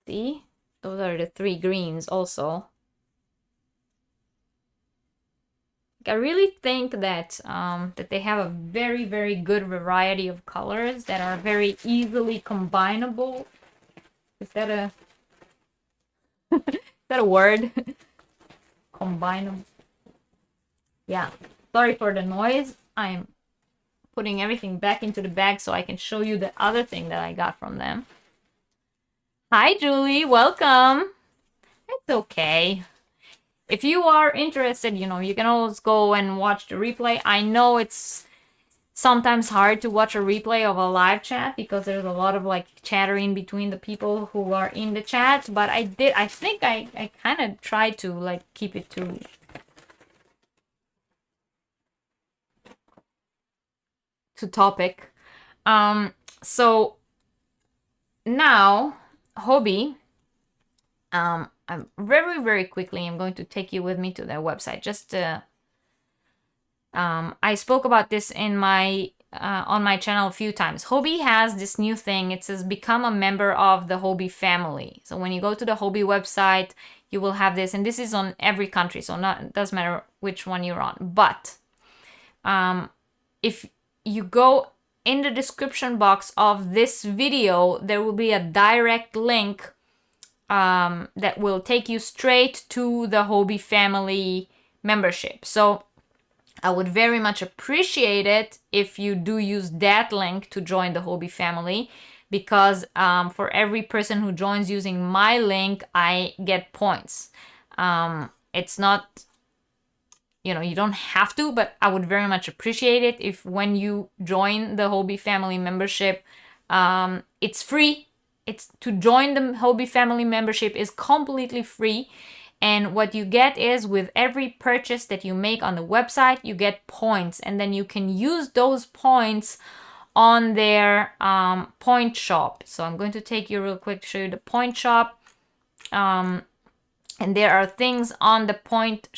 see, those are the 3 greens also. I really think that that they have a very, very good variety of colors that are very easily combinable. Is that a is that a word? Combinable. Yeah. Sorry for the noise. I'm putting everything back into the bag so I can show you the other thing that I got from them. Hi, Julie. Welcome. It's okay. If you are interested, you know, you can always go and watch the replay. I know it's sometimes hard to watch a replay of a live chat because there's a lot of like chattering between the people who are in the chat, but I think I kind of tried to like keep it to topic. So now hobby, I'm very, very quickly, I'm going to take you with me to their website. Just I spoke about this in my on my channel a few times. Hobby has this new thing. It says become a member of the Hobby family. So when you go to the Hobby website, you will have this, and this is on every country. So it doesn't matter which one you're on. But if you go in the description box of this video, there will be a direct link that will take you straight to the Hobby family membership. So I would very much appreciate it if you do use that link to join the Hobby family, because for every person who joins using my link, I get points. It's not, you know, you don't have to, but I would very much appreciate it if when you join the Hobby family membership, it's free. It's to join the Hobby family membership is completely free. And what you get is with every purchase that you make on the website, you get points. And then you can use those points on their point shop. So I'm going to take you real quick to show you the point shop. And there are things on the point,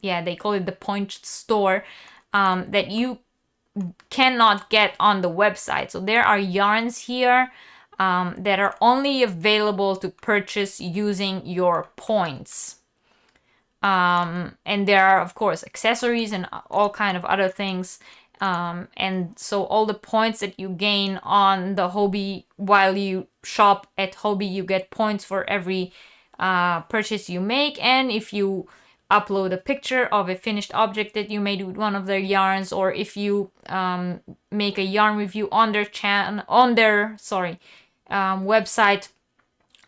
they call it the point store, that you cannot get on the website. So there are yarns here that are only available to purchase using your points. And there are, of course, accessories and all kind of other things. And so all the points that you gain on the Hobby while you shop at Hobby, you get points for every purchase you make. And if you upload a picture of a finished object that you made with one of their yarns, or if you make a yarn review on their website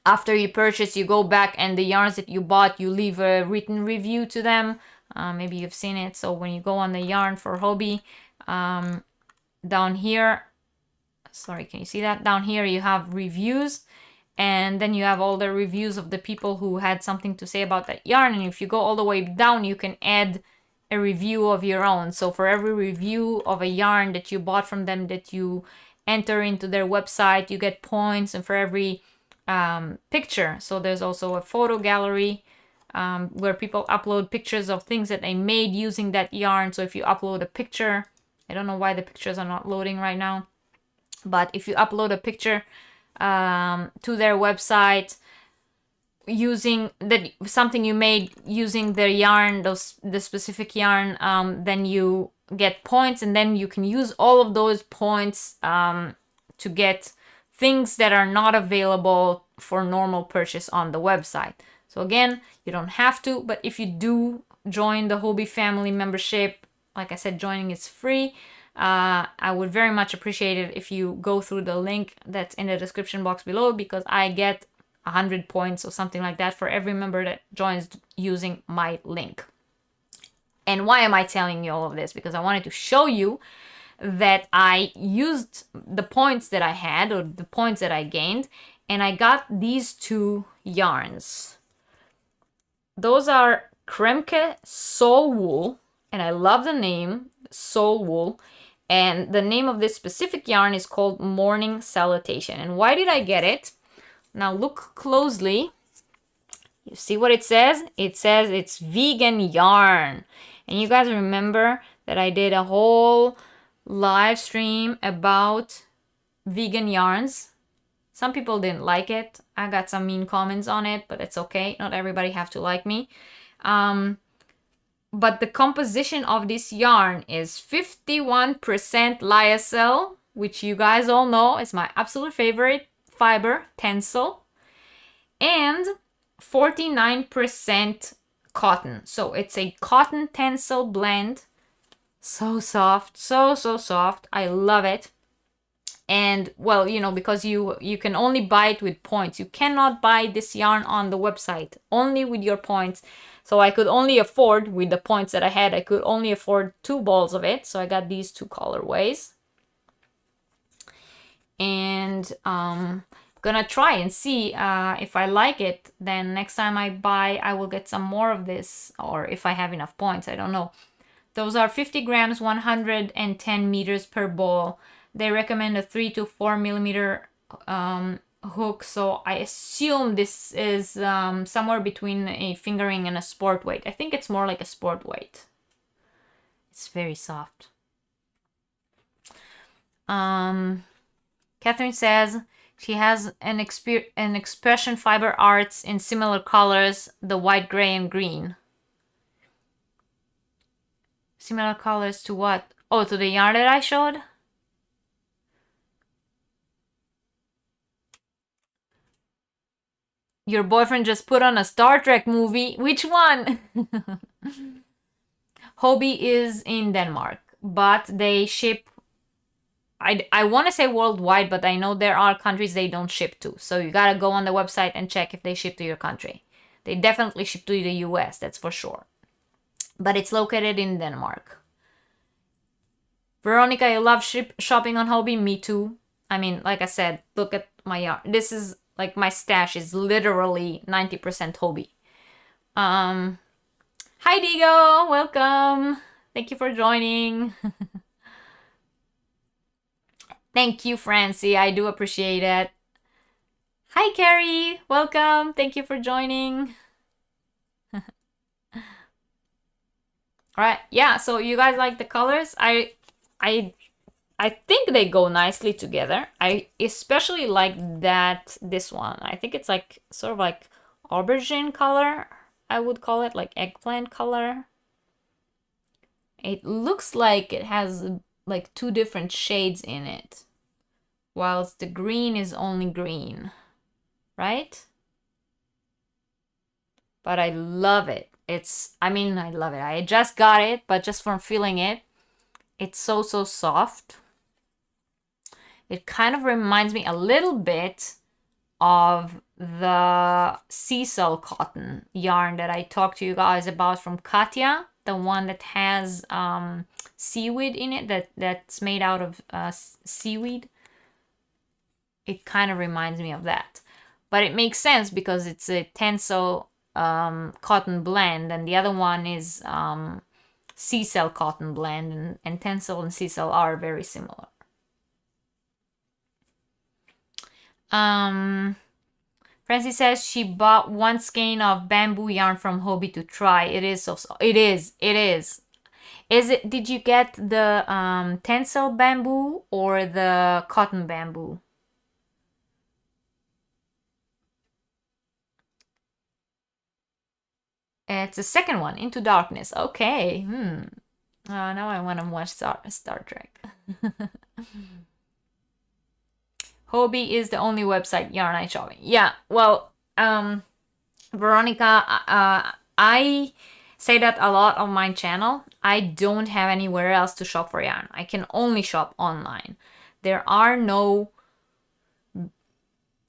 after you purchase, you go back and the yarns that you bought, you leave a written review to them. Maybe you've seen it. So when you go on the yarn for Hobby, down here, sorry, can you see that? Down here you have reviews, and then you have all the reviews of the people who had something to say about that yarn. And if you go all the way down, you can add a review of your own. So for every review of a yarn that you bought from them that you enter into their website, you get points. And for every picture, so there's also a photo gallery where people upload pictures of things that they made using that yarn. So if you upload a picture, I don't know why the pictures are not loading right now, but if you upload a picture to their website using something you made using their yarn, the specific yarn, then you get points, and then you can use all of those points to get things that are not available for normal purchase on the website. So again, you don't have to, but if you do join the Hobby family membership, like I said, joining is free. I would very much appreciate it if you go through the link that's in the description box below, because I get 100 points or something like that for every member that joins using my link. And why am I telling you all of this? Because I wanted to show you that I used the points that I had, or the points that I gained, and I got these 2 yarns. Those are Kremke Soul Wool, and I love the name Soul Wool. And the name of this specific yarn is called Morning Salutation. And why did I get it? Now look closely. You see what it says? It says it's vegan yarn. And you guys remember that I did a whole live stream about vegan yarns. Some people didn't like it. I got some mean comments on it, but it's okay. Not everybody have to like me. But the composition of this yarn is 51% lyocell, which you guys all know is my absolute favorite fiber, tencel, and 49% cotton. So it's a cotton tencel blend. So soft, so soft. I love it. And well, you know, because you can only buy it with points. You cannot buy this yarn on the website, only with your points. So I could only afford, with the points that I had, I could only afford 2 balls of it. So I got these 2 colorways. And gonna try and see if I like it. Then next time I buy, I will get some more of this, or if I have enough points, I don't know. Those are 50 grams, 110 meters per ball. They recommend a 3 to 4 millimeter hook, so I assume this is somewhere between a fingering and a sport weight. I think it's more like a sport weight. It's very soft. Catherine says she has an expression fiber arts in similar colors, the white, gray, and green. Similar colors to what? Oh, to the yarn that I showed? Your boyfriend just put on a Star Trek movie. Which one? Hobby is in Denmark, but they ship, I want to say worldwide, but I know there are countries they don't ship to. So you gotta go on the website and check if they ship to your country. They definitely ship to the US, that's for sure. But it's located in Denmark. Veronica, you love shopping on Hobby? Me too. I mean, like I said, look at my yarn. This is like my stash is literally 90% Hobby. Hi Digo, welcome. Thank you for joining. Thank you, Francie. I do appreciate it. Hi Carrie, welcome. Thank you for joining. All right, yeah. So you guys like the colors? I think they go nicely together. I especially like this one. I think it's like sort of like aubergine color, I would call it, like eggplant color. It looks like it has like 2 different shades in it, whilst the green is only green, right? But I love it. I love it. I just got it, but just from feeling it, it's so soft. It kind of reminds me a little bit of the Cecil cotton yarn that I talked to you guys about from Katya, the one that has seaweed in it, that's made out of seaweed. It kind of reminds me of that. But it makes sense because it's a tencel cotton blend, and the other one is Cecil cotton blend, and tencel and Cecil are very similar. Francie says she bought 1 skein of bamboo yarn from Hobby to try. It is so soft. It is. Did you get the tencel bamboo or the cotton bamboo? It's the second one, Into Darkness. Okay. Now I want to watch Star Trek. Hobby is the only website yarn I shop in. Yeah, well, Veronica, I say that a lot on my channel. I don't have anywhere else to shop for yarn. I can only shop online. There are no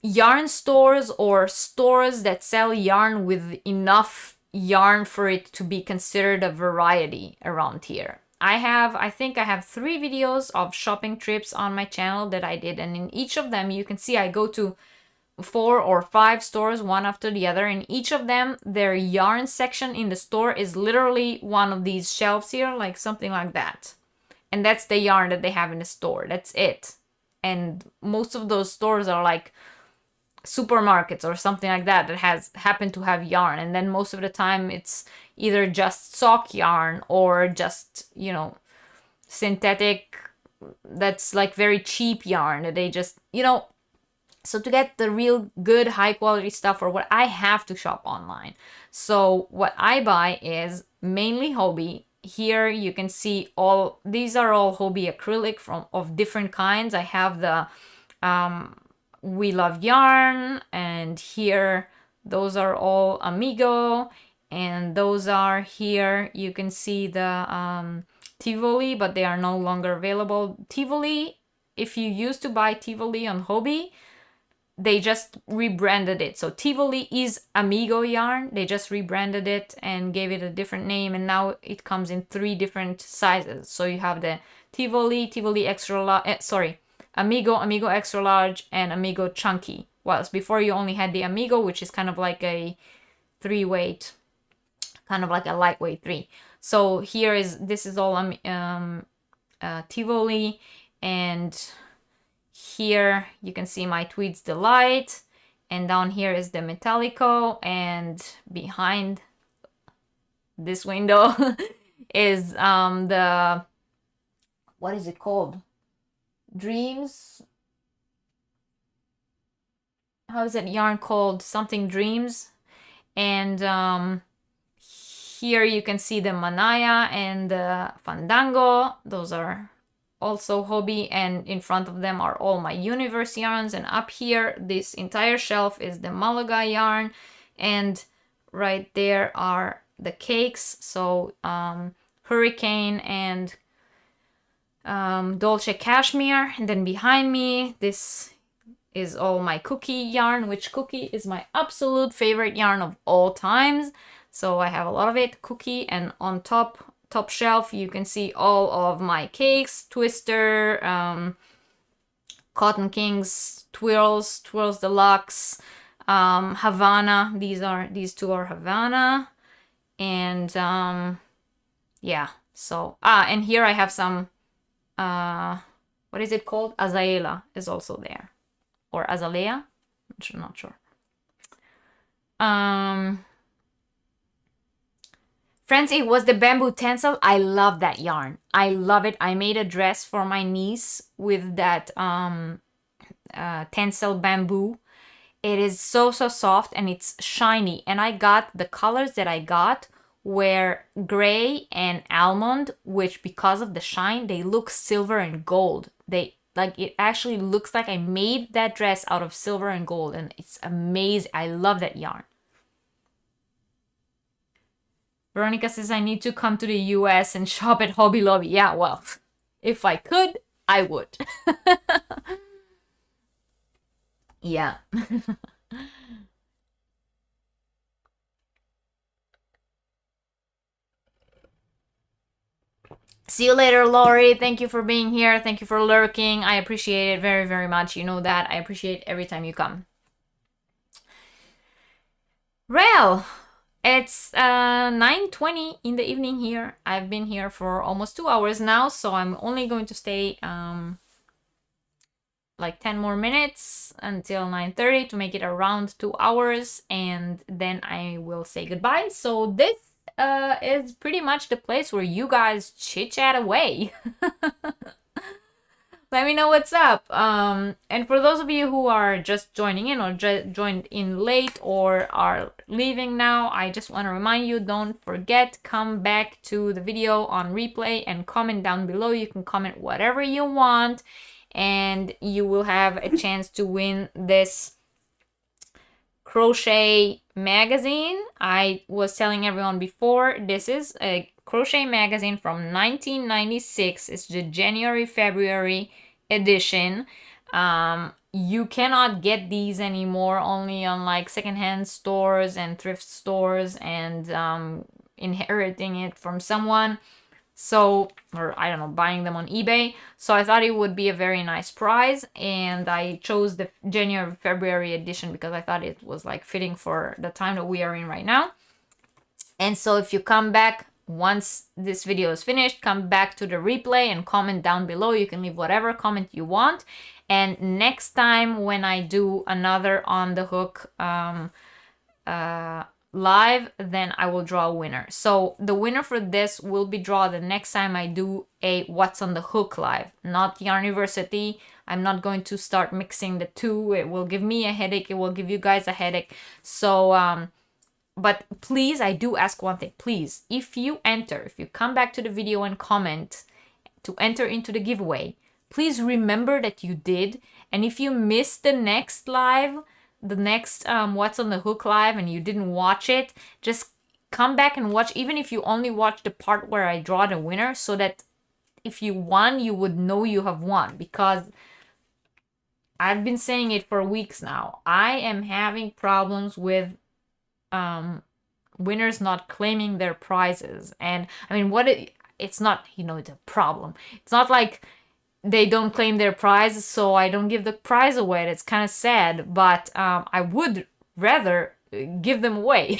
yarn stores or stores that sell yarn with enough yarn for it to be considered a variety around here. I think I have 3 videos of shopping trips on my channel that I did, and in each of them you can see I go to 4 or 5 stores, one after the other, and each of them, their yarn section in the store is literally one of these shelves here, like something like that. And that's the yarn that they have in the store. That's it. And most of those stores are like supermarkets or something like that that has happened to have yarn, and then most of the time it's either just sock yarn or just, you know, synthetic, that's like very cheap yarn that they just, you know. So to get the real good high quality stuff, or what, I have to shop online. So what I buy is mainly Hobbii. Here you can see all these are all Hobbii acrylic from of different kinds. I have the We Love Yarn, and here those are all Amigo, and those are, here you can see the Tivoli, but they are no longer available. Tivoli, if you used to buy Tivoli on Hobbii, they just rebranded it. So Tivoli is Amigo yarn. They just rebranded it and gave it a different name, and now it comes in 3 different sizes. So you have the Tivoli, Tivoli extra large, Amigo, Amigo extra large, and Amigo chunky. Whilst before you only had the Amigo, which is kind of like a 3-weight, kind of like a lightweight 3. So here is, this is all Tivoli, and here you can see my Tweed's Delight, and down here is the Metallico, and behind this window is the, what is it called? Dreams? How is that yarn called? Something Dreams. And here you can see the Manaya and the Fandango. Those are also Hobbii, and in front of them are all my Universe yarns, and up here this entire shelf is the Malaga yarn, and right there are the cakes. So Hurricane and Dolce Cashmere, and then behind me this is all my Cookie yarn, which Cookie is my absolute favorite yarn of all times, so I have a lot of it, Cookie. And on top shelf you can see all of my cakes, Twister, Cotton Kings, Twirls Deluxe, Havana. These 2 are Havana, and yeah. So and here I have some what is it called? Azaela is also there, or Azalea, I'm not sure. Friends, it was the bamboo tencel. I love that yarn. I love it. I made a dress for my niece with that tencel bamboo. It is so soft, and it's shiny. And I got, the colors that I got were gray and almond, which because of the shine, they look silver and gold. They, like, it actually looks like I made that dress out of silver and gold, and it's amazing. I love that yarn. Veronica says, I need to come to the US and shop at Hobby Lobby. Yeah, well, if I could, I would. Yeah. See you later, Lori. Thank you for being here. Thank you for lurking. I appreciate it very, very much. You know that. I appreciate every time you come. Well, it's 9:20 in the evening here. I've been here for almost 2 hours now, so I'm only going to stay like 10 more minutes until 9:30 to make it around 2 hours, and then I will say goodbye. So this is pretty much the place where you guys chit-chat away. Let me know what's up. And for those of you who are just joining in, or joined in late, or are leaving now, I just want to remind you, don't forget, come back to the video on replay and comment down below. You can comment whatever you want, and you will have a chance to win this crochet magazine. I was telling everyone before, this is a crochet magazine from 1996. It's the January-February edition. You cannot get these anymore, only on like secondhand stores and thrift stores, and inheriting it from someone. So, or I don't know, buying them on eBay. So I thought it would be a very nice prize, and I chose the January-February edition because I thought it was like fitting for the time that we are in right now. And so if you come back, once this video is finished, come back to the replay and comment down below. You can leave whatever comment you want, And next time when I do another on the hook live, then I will draw a winner. So the winner for this will be drawn the next time I do a What's on the Hook live, not Yarniversity. I'm not going to start mixing the two. It will give me a headache. It will give you guys a headache. So but please, I do ask one thing. Please, if you come back to the video and comment to enter into the giveaway, please remember that you did. And if you missed the next live, the next What's on the Hook live, and you didn't watch it, just come back and watch, even if you only watch the part where I draw the winner, so that if you won, you would know you have won. Because I've been saying it for weeks now. I am having problems with winners not claiming their prizes. And I mean, it's not, it's a problem. It's not like they don't claim their prize, so I don't give the prize away. It's kind of sad, but I would rather give them away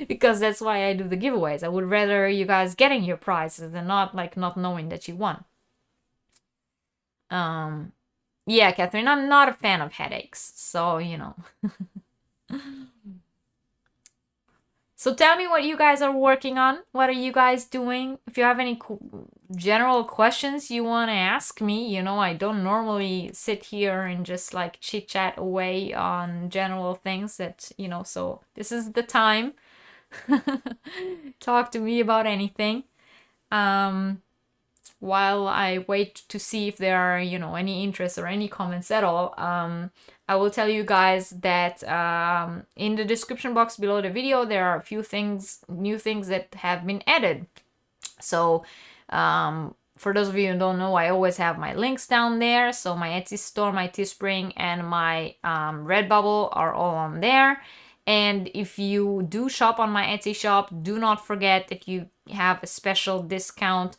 because that's why I do the giveaways. I would rather you guys getting your prizes and not knowing that you won. Yeah, Catherine, I'm not a fan of headaches, so So tell me what you guys are working on. What are you guys doing? If you have any general questions you want to ask me, I don't normally sit here and just chit chat away on general things that, so this is the time. Talk to me about anything. While I wait to see if there are, any interest or any comments at all, I will tell you guys that in the description box below the video, there are a few new things that have been added. So for those of you who don't know, I always have my links down there. So my Etsy store, my Teespring, and my Redbubble are all on there. And if you do shop on my Etsy shop, do not forget that you have a special discount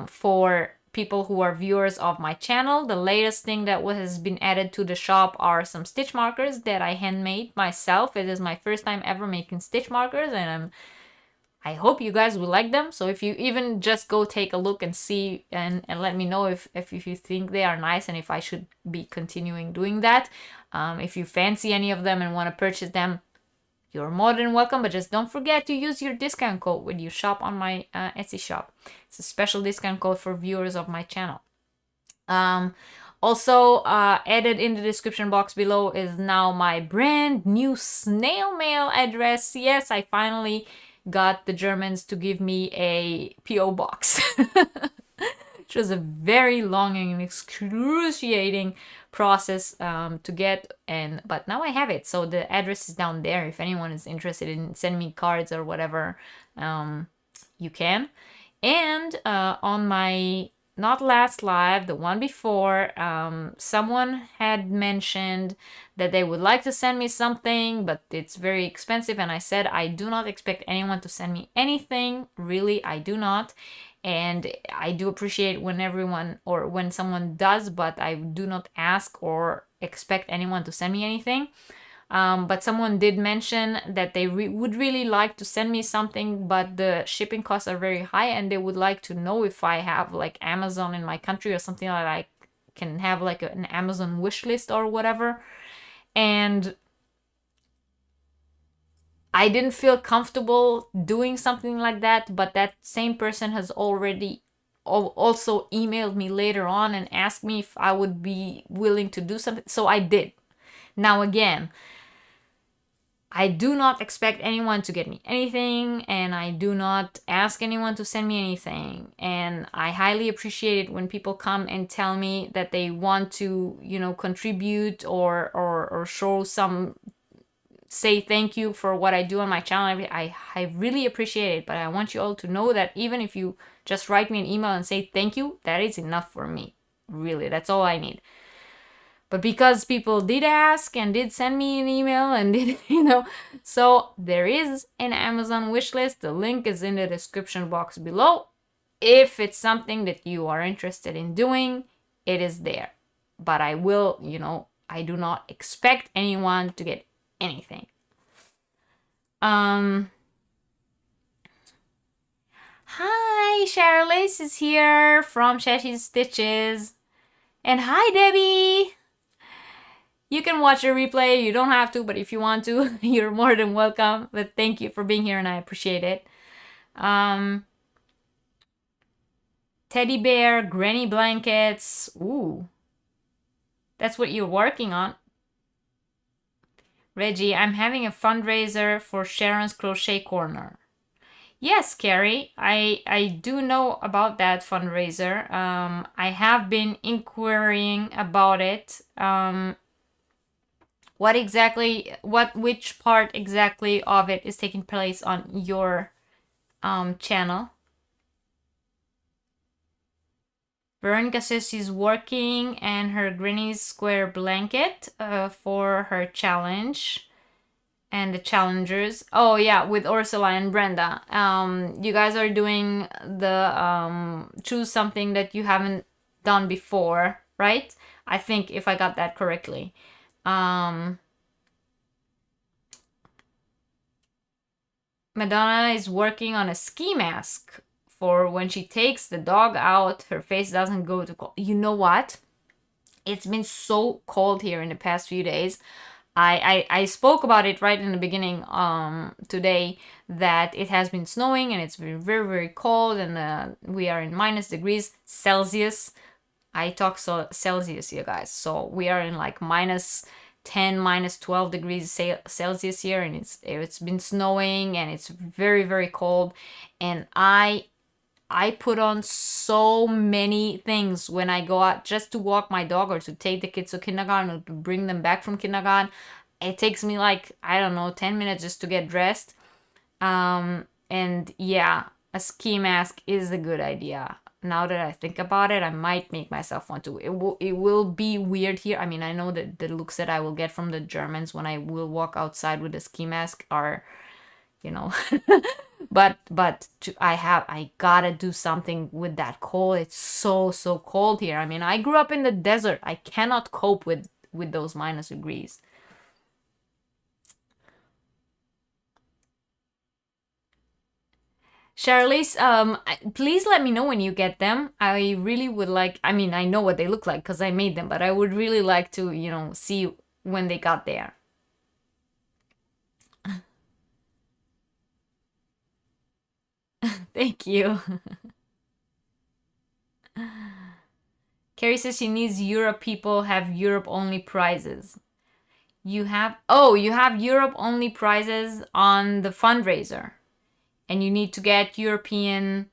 for people who are viewers of my channel. The latest thing that has been added to the shop are some stitch markers that I handmade myself. It is my first time ever making stitch markers, and I hope you guys will like them. So if you even just go take a look and see and let me know if you think they are nice and if I should be continuing doing that. If you fancy any of them and want to purchase them, you're more than welcome, but just don't forget to use your discount code when you shop on my Etsy shop. It's a special discount code for viewers of my channel. Also, added in the description box below is now my brand new snail mail address. Yes, I finally got the Germans to give me a P.O. box. Which was a very long and excruciating process to get, but now I have it. So the address is down there. If anyone is interested in sending me cards or whatever, you can. And on my not last live, the one before, someone had mentioned that they would like to send me something, but it's very expensive. And I said, I do not expect anyone to send me anything. Really, I do not. And I do appreciate when someone does, but I do not ask or expect anyone to send me anything. But someone did mention that they would really like to send me something, but the shipping costs are very high, and they would like to know if I have Amazon in my country or something like that. I can have an Amazon wish list or whatever. And I didn't feel comfortable doing something like that, but that same person has already also emailed me later on and asked me if I would be willing to do something. So I did. Now again, I do not expect anyone to get me anything, and I do not ask anyone to send me anything. And I highly appreciate it when people come and tell me that they want to, contribute or show say thank you for what I do on my channel. I really appreciate it, but I want you all to know that even if you just write me an email and say thank you, that is enough for me. Really, that's all I need. But because people did ask and did send me an email and did, so there is an Amazon wish list. The link is in the description box below. If it's something that you are interested in doing, it is there. But I will, I do not expect anyone to get anything. Hi, Charlize is here from Shashi Stitches. And hi, Debbie! You can watch a replay. You don't have to, but if you want to, you're more than welcome. But thank you for being here, and I appreciate it. Teddy bear, granny blankets. Ooh. That's what you're working on. Reggie, I'm having a fundraiser for Sharon's Crochet Corner. Yes, Carrie, I do know about that fundraiser. I have been inquiring about it. Which part exactly of it is taking place on your channel? Veronica says she's working and her Granny's Square blanket for her challenge and the challengers. Oh yeah, with Ursula and Brenda. You guys are doing the choose something that you haven't done before, right? I think if I got that correctly. Madonna is working on a ski mask for when she takes the dog out, her face doesn't go too cold. You know what? It's been so cold here in the past few days. I spoke about it right in the beginning today that it has been snowing and it's been very, very cold, and we are in -degrees Celsius. I talk Celsius, you guys. So we are in like -10, -12 degrees Celsius here, and it's been snowing and it's very, very cold. And I put on so many things when I go out just to walk my dog or to take the kids to kindergarten or to bring them back from kindergarten. It takes me like, I don't know, 10 minutes just to get dressed. And yeah, a ski mask is a good idea. Now that I think about it, I might make myself want to. It will be weird here. I mean, I know that the looks that I will get from the Germans when I will walk outside with a ski mask are, you know, but I gotta do something with that cold. It's so cold here. I mean, I grew up in the desert. I cannot cope with those -degrees. Charlize, please let me know when you get them. I really would like, I mean, I know what they look like because I made them, but I would really like to, you know, see when they got there. Thank you. Carrie says she needs Europe people have Europe only prizes. You have Europe only prizes on the fundraiser. And you need to get European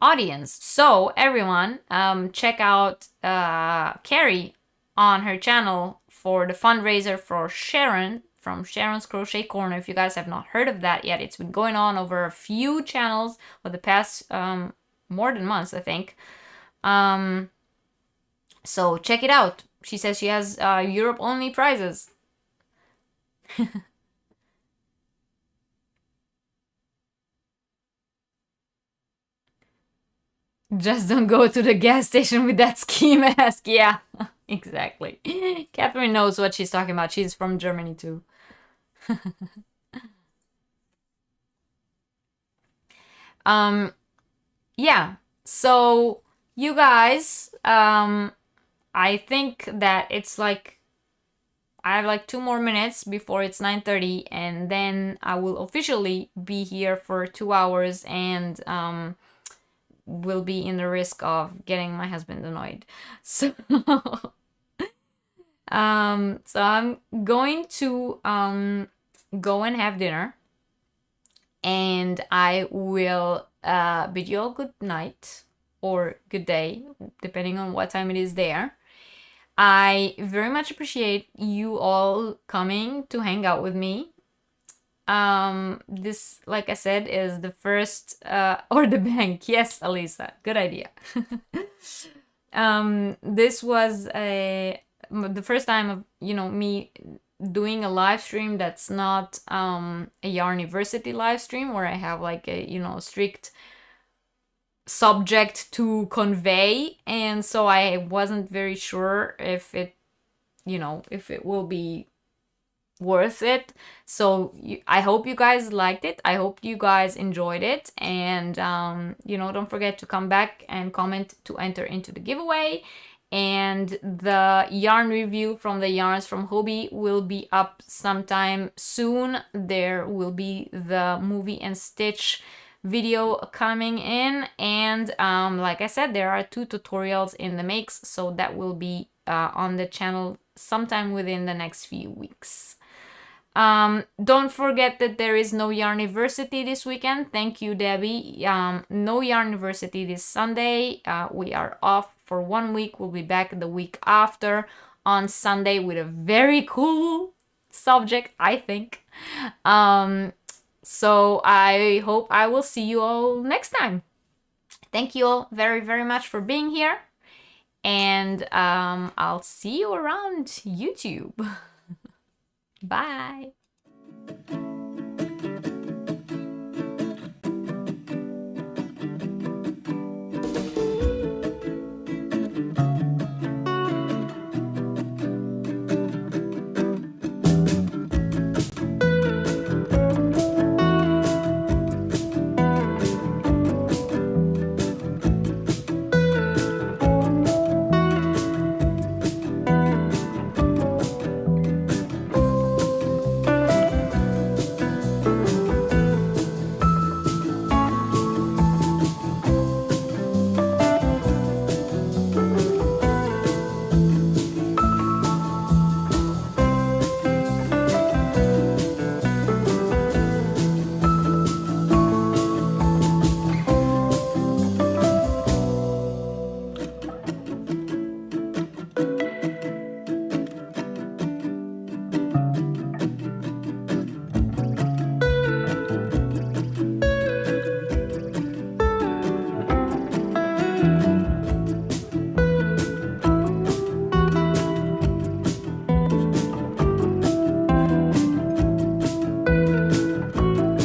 audience. So everyone, check out Carrie on her channel for the fundraiser for Sharon from Sharon's Crochet Corner. If you guys have not heard of that yet, it's been going on over a few channels for the past more than months, I think. So check it out. She says she has Europe only prizes. Just don't go to the gas station with that ski mask. Yeah, exactly. Catherine knows what she's talking about. She's from Germany too. Yeah, so you guys, I think that it's like, I have like 2 more minutes before it's 9:30, and then I will officially be here for 2 hours, and will be in the risk of getting my husband annoyed. So so I'm going to go and have dinner, and I will bid you all good night or good day, depending on what time it is there. I very much appreciate you all coming to hang out with me. This, like I said, is the first or the bank. Yes, Alisa, good idea. This was the first time of, you know, me doing a live stream that's not a Yarniversity live stream where I have like a, you know, strict subject to convey, and so I wasn't very sure if it, you know, if it will be worth it. So I hope you guys liked it. I hope you guys enjoyed it, and you know, don't forget to come back and comment to enter into the giveaway. and the yarn review from the yarns from Hobby will be up sometime soon. There will be the movie and stitch video coming in, and like I said, there are 2 tutorials in the mix, so that will be on the channel sometime within the next few weeks. Don't forget that there is no Yarniversity this weekend. Thank you, Debbie. No Yarniversity this Sunday. We are off for 1 week. We'll be back the week after on Sunday with a very cool subject, I think. So I hope I will see you all next time. Thank you all very, very much for being here. And I'll see you around YouTube. Bye.